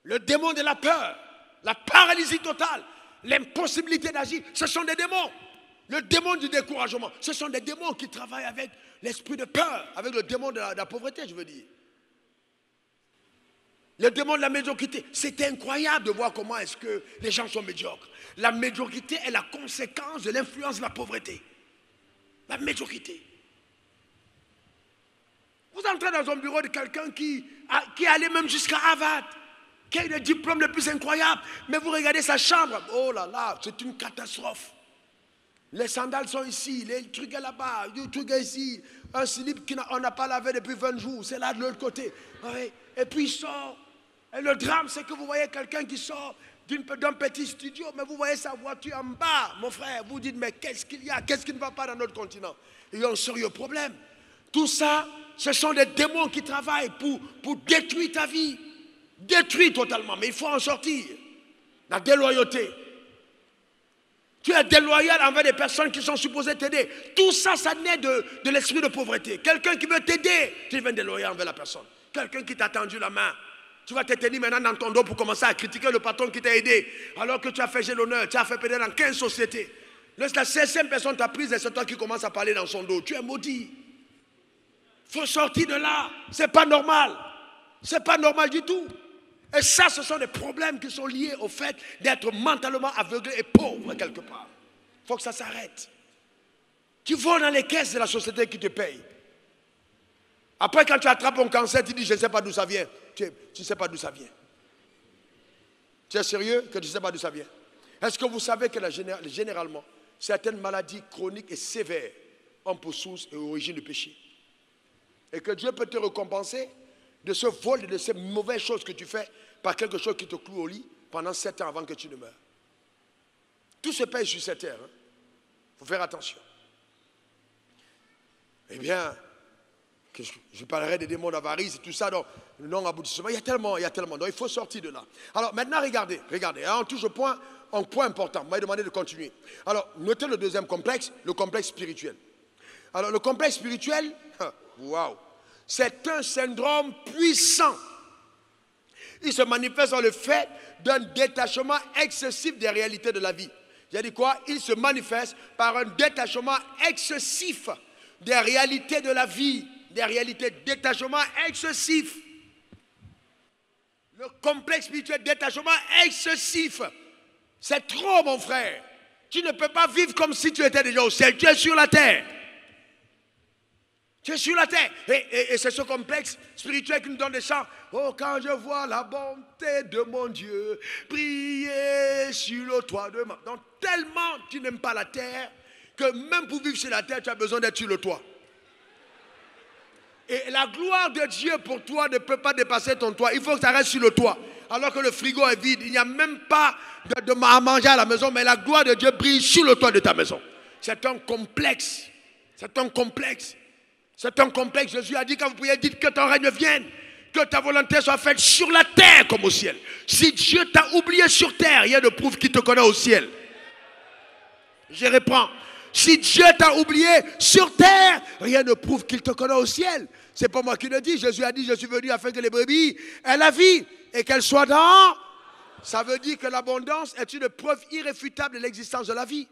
Speaker 1: Le démon de la peur, la paralysie totale, l'impossibilité d'agir, ce sont des démons. Le démon du découragement, ce sont des démons qui travaillent avec l'esprit de peur, avec le démon de la pauvreté, je veux dire. Le démon de la médiocrité, c'est incroyable de voir comment est-ce que les gens sont médiocres. La médiocrité est la conséquence de l'influence de la pauvreté. La médiocrité. Vous entrez dans un bureau de quelqu'un qui est allé même jusqu'à Harvard, qui a eu le diplôme le plus incroyable, mais vous regardez sa chambre, oh là là, c'est une catastrophe. Les sandales sont ici, les trucs sont là-bas, les trucs sont ici, un slip qu'on n'a pas lavé depuis 20 jours, c'est là de l'autre côté. Ouais. Et puis il sort. Et le drame, c'est que vous voyez quelqu'un qui sort d'un petit studio, mais vous voyez sa voiture en bas, mon frère. Vous dites, mais qu'est-ce qu'il y a? Qu'est-ce qui ne va pas dans notre continent? Il y a un sérieux problème. Tout ça, ce sont des démons qui travaillent pour détruire ta vie. Détruire totalement, mais il faut en sortir. La déloyauté. Tu es déloyal envers des personnes qui sont supposées t'aider. Tout ça, ça naît de l'esprit de pauvreté. Quelqu'un qui veut t'aider, tu deviens déloyal envers la personne. Quelqu'un qui t'a tendu la main, Tu vas te tenir maintenant dans ton dos pour commencer à critiquer le patron qui t'a aidé. Alors que tu as fait l'honneur, tu as fait pédale dans 15 sociétés. Lorsque la 16e personne t'a prise et c'est toi qui commences à parler dans son dos. Tu es maudit. Il faut sortir de là. C'est pas normal. C'est pas normal du tout. Et ça, ce sont des problèmes qui sont liés au fait d'être mentalement aveuglé et pauvre quelque part. Il faut que ça s'arrête. Tu vas dans les caisses de la société qui te paye. Après, quand tu attrapes un cancer, tu dis, je ne sais pas d'où ça vient. Tu ne sais pas d'où ça vient. Tu es sérieux que tu ne sais pas d'où ça vient? Est-ce que vous savez que généralement, certaines maladies chroniques et sévères ont pour source et origine du péché? Et que Dieu peut te récompenser de ce vol et de ces mauvaises choses que tu fais par quelque chose qui te cloue au lit pendant 7 ans avant que tu ne meures. Tout se paye sur cette terre. Il faut faire attention. Eh bien, je parlerai des démons d'avarice et tout ça, donc le non-aboutissement. Il y a tellement. Donc il faut sortir de là. Alors maintenant, regardez. On touche un point important. Vous m'avez demandé de continuer. Alors, notez le deuxième complexe, le complexe spirituel. Alors, le complexe spirituel, waouh, c'est un syndrome puissant. Il se manifeste dans le fait d'un détachement excessif des réalités de la vie. J'ai dit quoi? Il se manifeste par un détachement excessif des réalités de la vie. Des réalités, détachement excessif. Le complexe spirituel, détachement excessif. C'est trop, mon frère. Tu ne peux pas vivre comme si tu étais déjà au ciel. Tu es sur la terre. Tu es sur la terre. Et c'est ce complexe spirituel qui nous donne des chants. Oh, quand je vois la bonté de mon Dieu briller sur le toit de ma... Donc, tellement tu n'aimes pas la terre que même pour vivre sur la terre, tu as besoin d'être sur le toit. Et la gloire de Dieu pour toi ne peut pas dépasser ton toit. Il faut que ça reste sur le toit. Alors que le frigo est vide, il n'y a même pas à manger à la maison, mais la gloire de Dieu brille sur le toit de ta maison. C'est un complexe. C'est un complexe. C'est un complexe. Jésus a dit, quand vous priez, dites que ton règne vienne, que ta volonté soit faite sur la terre comme au ciel. Si Dieu t'a oublié sur terre, rien ne prouve qu'il te connaît au ciel. Je reprends. Si Dieu t'a oublié sur terre, rien ne prouve qu'il te connaît au ciel. C'est pas moi qui le dis. Jésus a dit, je suis venu afin que les brebis aient la vie et qu'elles soient dans... Ça veut dire que l'abondance est une preuve irréfutable de l'existence de la vie.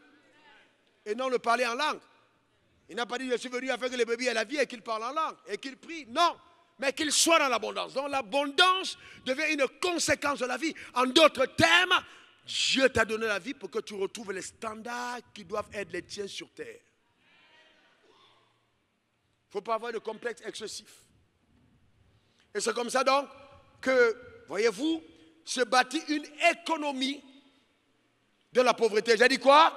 Speaker 1: Et non le parler en langue. Il n'a pas dit, je suis venu afin que les brebis aient la vie et qu'ils parlent en langue et qu'ils prient. Non, mais qu'ils soient dans l'abondance. Donc l'abondance devient une conséquence de la vie. En d'autres termes, Dieu t'a donné la vie pour que tu retrouves les standards qui doivent être les tiens sur terre. Il ne faut pas avoir de complexe excessif. Et c'est comme ça donc que, voyez-vous, se bâtit une économie de la pauvreté. J'ai dit quoi?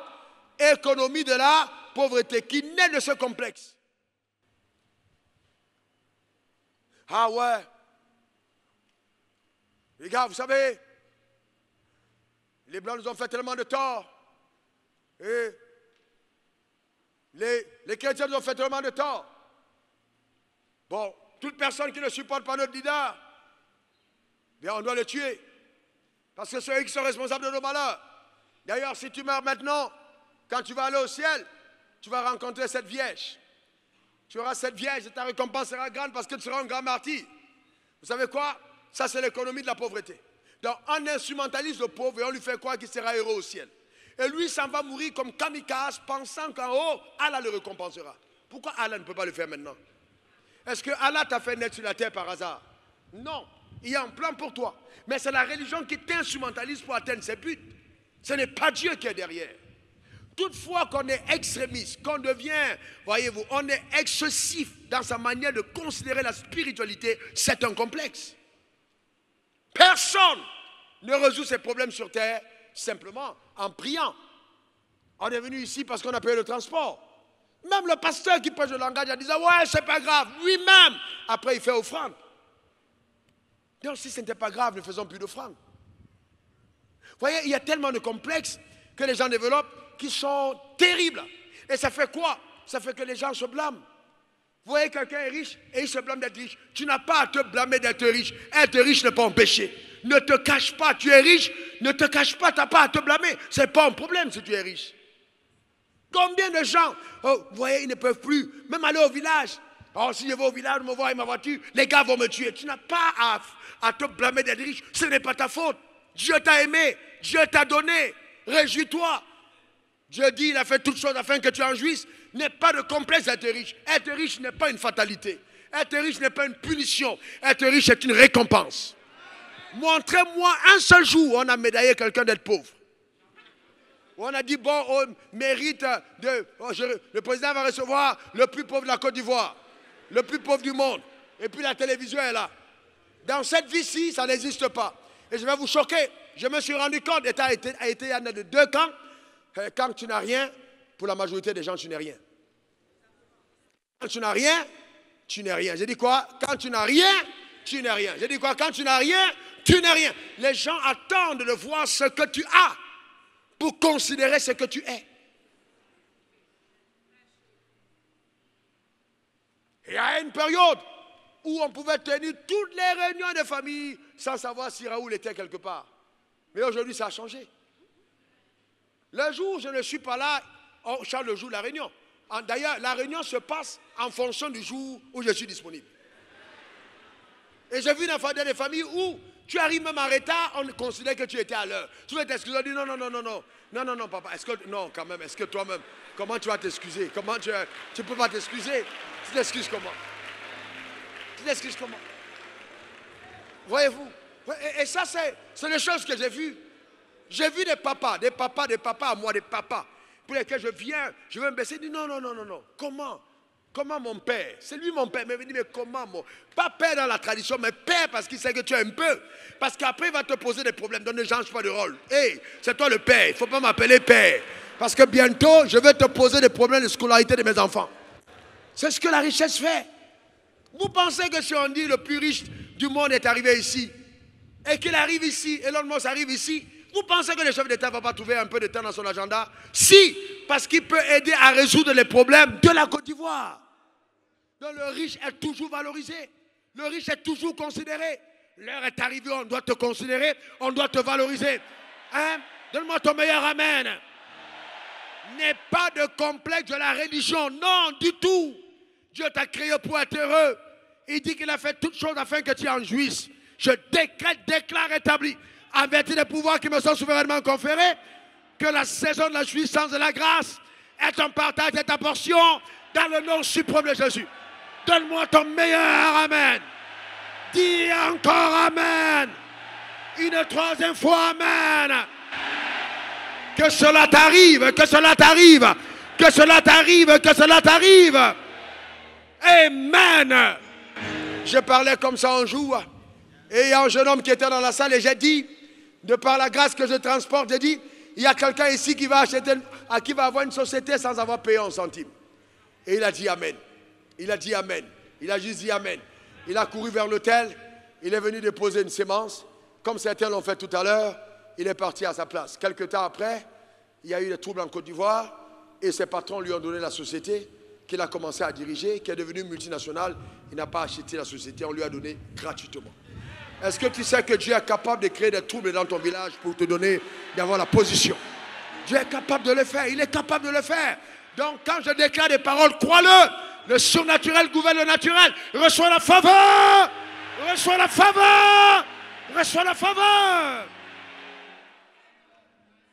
Speaker 1: Économie de la pauvreté qui naît de ce complexe. Ah ouais. Les gars, vous savez, les Blancs nous ont fait tellement de tort. Et les chrétiens nous ont fait tellement de tort. Bon, toute personne qui ne supporte pas notre leader, bien on doit le tuer. Parce que c'est eux qui sont responsables de nos malheurs. D'ailleurs, si tu meurs maintenant, quand tu vas aller au ciel, tu vas rencontrer cette vierge. Tu auras cette vierge et ta récompense sera grande parce que tu seras un grand martyr. Vous savez quoi? Ça, c'est l'économie de la pauvreté. Donc, on instrumentalise le pauvre et on lui fait croire qu'il sera heureux au ciel. Et lui, s'en va mourir comme kamikaze, pensant qu'en haut, Allah le récompensera. Pourquoi Allah ne peut pas le faire maintenant? Est-ce que Allah t'a fait naître sur la terre par hasard? Non. Il y a un plan pour toi. Mais c'est la religion qui t'instrumentalise pour atteindre ses buts. Ce n'est pas Dieu qui est derrière. Toutefois qu'on est extrémiste, qu'on devient, voyez-vous, on est excessif dans sa manière de considérer la spiritualité, c'est un complexe. Personne ne résout ses problèmes sur terre simplement en priant. On est venu ici parce qu'on a payé le transport. Même le pasteur qui prêche le langage, il disait, ouais, c'est pas grave. Lui-même, après, il fait offrande. Donc, si ce n'était pas grave, ne faisons plus d'offrande. Vous voyez, il y a tellement de complexes que les gens développent qui sont terribles. Et ça fait quoi? Ça fait que les gens se blâment. Vous voyez, quelqu'un est riche et il se blâme d'être riche. Tu n'as pas à te blâmer d'être riche. Être riche n'est pas un péché. Ne te cache pas, tu es riche. Ne te cache pas, tu n'as pas à te blâmer. Ce n'est pas un problème si tu es riche. Combien de gens, oh, vous voyez, ils ne peuvent plus, même aller au village. Oh, si je vais au village, me voir avec ma voiture, les gars vont me tuer. Tu n'as pas à te blâmer d'être riche. Ce n'est pas ta faute. Dieu t'a aimé. Dieu t'a donné. Réjouis-toi. Dieu dit, il a fait toutes choses afin que tu en jouisses. N'aie pas de complexe d'être riche. Être riche n'est pas une fatalité. Être riche n'est pas une punition. Être riche est une récompense. Montrez-moi un seul jour où on a médaillé quelqu'un d'être pauvre. Où on a dit, bon, on mérite le président va recevoir le plus pauvre de la Côte d'Ivoire. Le plus pauvre du monde. Et puis la télévision est là. Dans cette vie-ci, ça n'existe pas. Et je vais vous choquer. Je me suis rendu compte, l'État a été en de deux camps. Quand tu n'as rien, pour la majorité des gens, tu n'es rien. Quand tu n'as rien, tu n'es rien. J'ai dit quoi? Quand tu n'as rien, tu n'es rien. J'ai dit quoi? Quand tu n'as rien, tu n'es rien. Les gens attendent de voir ce que tu as pour considérer ce que tu es. Il y a une période où on pouvait tenir toutes les réunions de famille sans savoir si Raoul était quelque part. Mais aujourd'hui, ça a changé. Le jour où je ne suis pas là, on change le jour de la réunion. D'ailleurs, la réunion se passe en fonction du jour où je suis disponible. Et j'ai vu des familles où tu arrives même en retard, on considère que tu étais à l'heure. Tu veux t'excuser, on dit non, papa, non, quand même, est-ce que toi-même, comment tu vas t'excuser? Comment tu ne peux pas t'excuser? Tu t'excuses comment? Tu t'excuses comment? Voyez-vous? Et ça, c'est les choses que j'ai vues. J'ai vu des papas à moi, des papas, pour lesquels je veux me baisser, je dis non. Comment mon père? C'est lui mon père. Mais il dit, mais comment mon... Pas père dans la tradition, mais père parce qu'il sait que tu es un peu. Parce qu'après, il va te poser des problèmes. Donc ne change pas de rôle. Hey, c'est toi le père. Il ne faut pas m'appeler père. Parce que bientôt, je vais te poser des problèmes de scolarité de mes enfants. C'est ce que la richesse fait. Vous pensez que si on dit le plus riche du monde est arrivé ici, et qu'il arrive ici, et Elon Musk arrive ici, vous pensez que le chef d'État ne va pas trouver un peu de temps dans son agenda? Si, parce qu'il peut aider à résoudre les problèmes de la Côte d'Ivoire. Donc le riche est toujours valorisé. Le riche est toujours considéré. L'heure est arrivée, on doit te considérer, on doit te valoriser. Hein? Donne-moi ton meilleur amen. N'aie pas de complexe de la religion. Non, du tout. Dieu t'a créé pour être heureux. Il dit qu'il a fait toutes choses afin que tu en jouisses. Je déclare établi, en vertu des pouvoirs qui me sont souverainement conférés, que la saison de la jouissance de la grâce est ton partage et ta portion dans le nom suprême de Jésus. Donne-moi ton meilleur amen. Dis encore amen. Une troisième fois amen. Que cela t'arrive, que cela t'arrive, que cela t'arrive, que cela t'arrive. Amen. Je parlais comme ça un jour. Et il y a un jeune homme qui était dans la salle et j'ai dit, de par la grâce que je transporte, j'ai dit, il y a quelqu'un ici qui va acheter, qui va avoir une société sans avoir payé un centime. Et il a dit amen. Il a dit amen. Il a juste dit amen. Il a couru vers l'hôtel. Il est venu déposer une sémence. Comme certains l'ont fait tout à l'heure, il est parti à sa place. Quelque temps après, il y a eu des troubles en Côte d'Ivoire et ses patrons lui ont donné la société qu'il a commencé à diriger, qui est devenue multinationale. Il n'a pas acheté la société, on lui a donné gratuitement. Est-ce que tu sais que Dieu est capable de créer des troubles dans ton village pour te donner, d'avoir la position? Dieu est capable de le faire, il est capable de le faire. Donc quand je déclare des paroles, crois-le, le surnaturel gouverne le naturel. Reçois la faveur, reçois la faveur, reçois la faveur.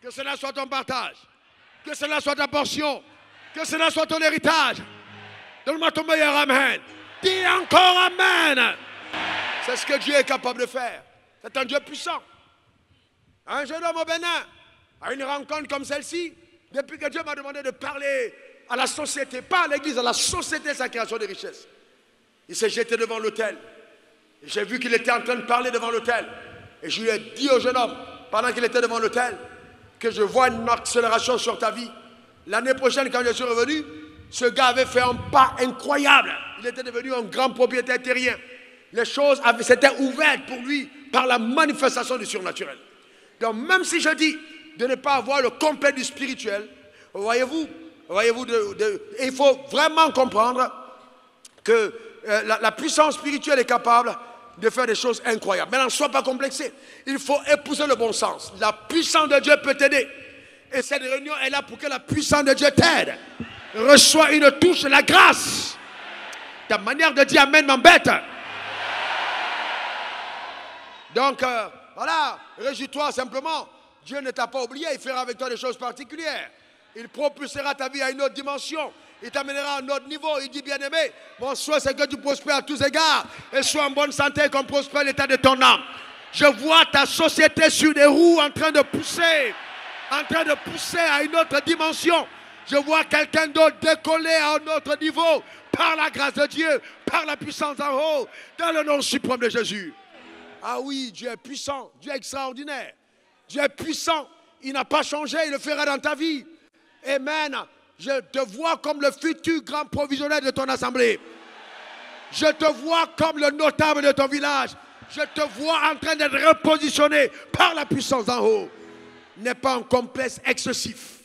Speaker 1: Que cela soit ton partage, que cela soit ta portion, que cela soit ton héritage. Donne-moi ton meilleur amen. Dis encore amen. C'est ce que Dieu est capable de faire. C'est un Dieu puissant. Un jeune homme au Bénin, à une rencontre comme celle-ci, depuis que Dieu m'a demandé de parler à la société, pas à l'église, à la société, sa création de richesse. Il s'est jeté devant l'autel. J'ai vu qu'il était en train de parler devant l'autel. Et je lui ai dit au jeune homme, pendant qu'il était devant l'autel, que je vois une accélération sur ta vie. L'année prochaine, quand je suis revenu, ce gars avait fait un pas incroyable. Il était devenu un grand propriétaire terrien. Les choses s'étaient ouvertes pour lui par la manifestation du surnaturel. Donc même si je dis de ne pas avoir le complet du spirituel, voyez-vous, il faut vraiment comprendre que la puissance spirituelle est capable de faire des choses incroyables. Maintenant, ne sois pas complexé. Il faut épouser le bon sens. La puissance de Dieu peut t'aider. Et cette réunion est là pour que la puissance de Dieu t'aide. Reçois une touche de la grâce. Ta manière de dire amen m'embête. Donc, voilà, réjouis-toi simplement. Dieu ne t'a pas oublié, il fera avec toi des choses particulières. Il propulsera ta vie à une autre dimension. Il t'amènera à un autre niveau. Il dit, bien-aimé, mon souhait c'est que tu prospères à tous égards et sois en bonne santé comme prospère l'état de ton âme. Je vois ta société sur des roues en train de pousser à une autre dimension. Je vois quelqu'un d'autre décoller à un autre niveau par la grâce de Dieu, par la puissance en haut, dans le nom suprême de Jésus. Ah oui, Dieu est puissant, Dieu est extraordinaire. Dieu est puissant, il n'a pas changé, il le fera dans ta vie. Amen. Je te vois comme le futur grand provisionnaire de ton assemblée. Je te vois comme le notable de ton village. Je te vois en train d'être repositionné par la puissance en haut. N'est pas un complexe excessif.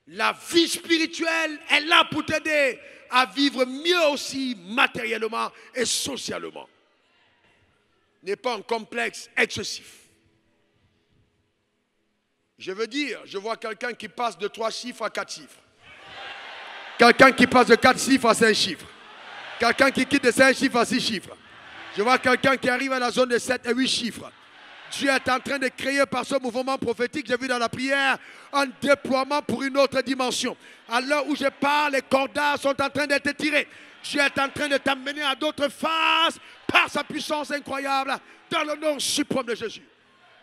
Speaker 1: La vie spirituelle est là pour t'aider à vivre mieux aussi matériellement et socialement. N'est pas un complexe excessif. Je veux dire, je vois quelqu'un qui passe de 3 chiffres à 4 chiffres. Quelqu'un qui passe de 4 chiffres à 5 chiffres. Quelqu'un qui quitte de 5 chiffres à 6 chiffres. Je vois quelqu'un qui arrive à la zone de 7 et 8 chiffres. Dieu est en train de créer par ce mouvement prophétique, j'ai vu dans la prière, un déploiement pour une autre dimension. À l'heure où je parle, les cordages sont en train d'être tirés. Dieu est en train de t'amener à d'autres phases par sa puissance incroyable dans le nom suprême de Jésus.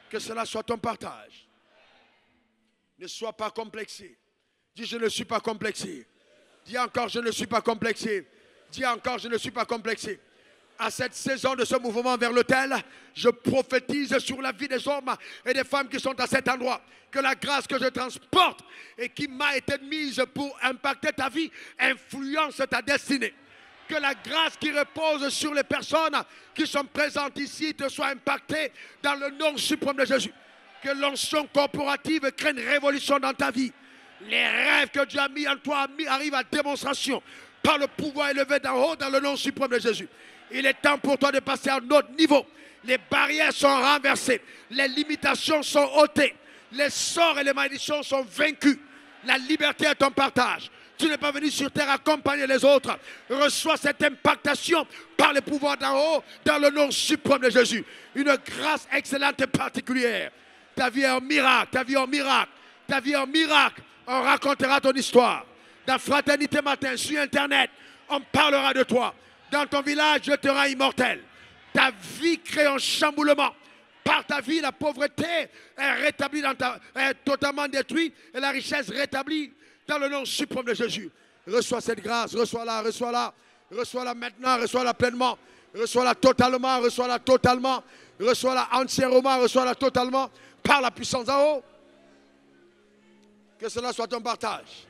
Speaker 1: Que cela soit ton partage. Ne sois pas complexé. Dis, je ne suis pas complexé. Dis encore, je ne suis pas complexé. Dis encore, je ne suis pas complexé. À cette saison de ce mouvement vers l'autel, je prophétise sur la vie des hommes et des femmes qui sont à cet endroit. Que la grâce que je transporte et qui m'a été mise pour impacter ta vie influence ta destinée. Que la grâce qui repose sur les personnes qui sont présentes ici te soit impactée dans le nom suprême de Jésus. Que l'onction corporative crée une révolution dans ta vie. Les rêves que Dieu a mis en toi arrivent à démonstration par le pouvoir élevé d'en haut dans le nom suprême de Jésus. Il est temps pour toi de passer à un autre niveau. Les barrières sont renversées. Les limitations sont ôtées. Les sorts et les malédictions sont vaincus. La liberté est ton partage. Tu n'es pas venu sur terre accompagner les autres. Reçois cette impactation par le pouvoir d'en haut dans le nom suprême de Jésus. Une grâce excellente et particulière. Ta vie est un miracle. Ta vie est un miracle. Ta vie est un miracle. On racontera ton histoire. Dans Fraternité Matin, sur Internet, on parlera de toi. Dans ton village, je te rends immortel. Ta vie crée un chamboulement. Par ta vie, la pauvreté est rétablie, est totalement détruite et la richesse rétablie dans le nom suprême de Jésus. Reçois cette grâce, reçois-la, reçois-la. Reçois-la maintenant, reçois-la pleinement. Reçois-la totalement, reçois-la totalement. Reçois-la entièrement, reçois-la totalement par la puissance en haut. Que cela soit ton partage.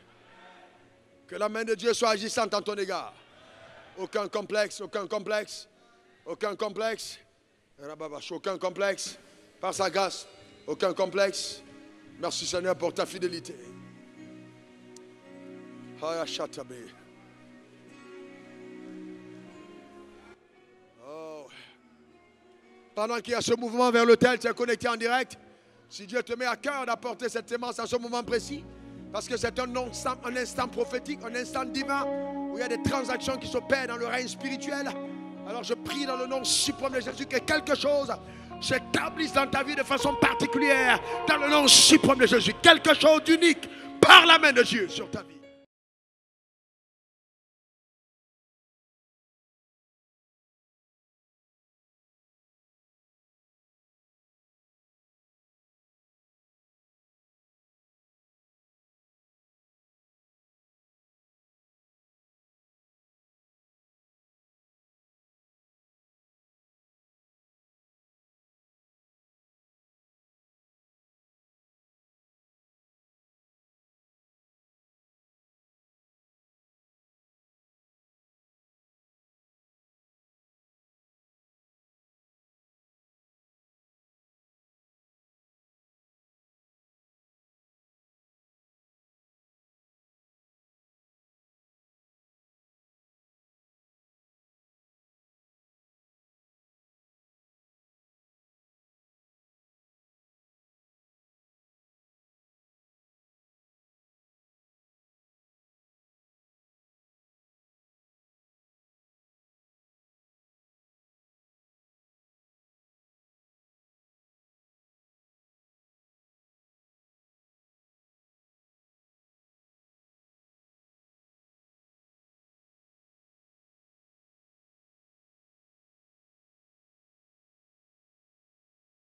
Speaker 1: Que la main de Dieu soit agissante en ton égard. Aucun complexe, aucun complexe, aucun complexe, aucun complexe, par sa grâce, aucun complexe. Merci Seigneur pour ta fidélité. Oh. Pendant qu'il y a ce mouvement vers l'autel, tu es connecté en direct. Si Dieu te met à cœur d'apporter cette sémence à ce moment précis, parce que c'est un instant prophétique, un instant divin, où il y a des transactions qui s'opèrent dans le règne spirituel. Alors je prie dans le nom suprême de Jésus que quelque chose s'établisse dans ta vie de façon particulière, dans le nom suprême de Jésus. Quelque chose d'unique par la main de Dieu sur ta vie.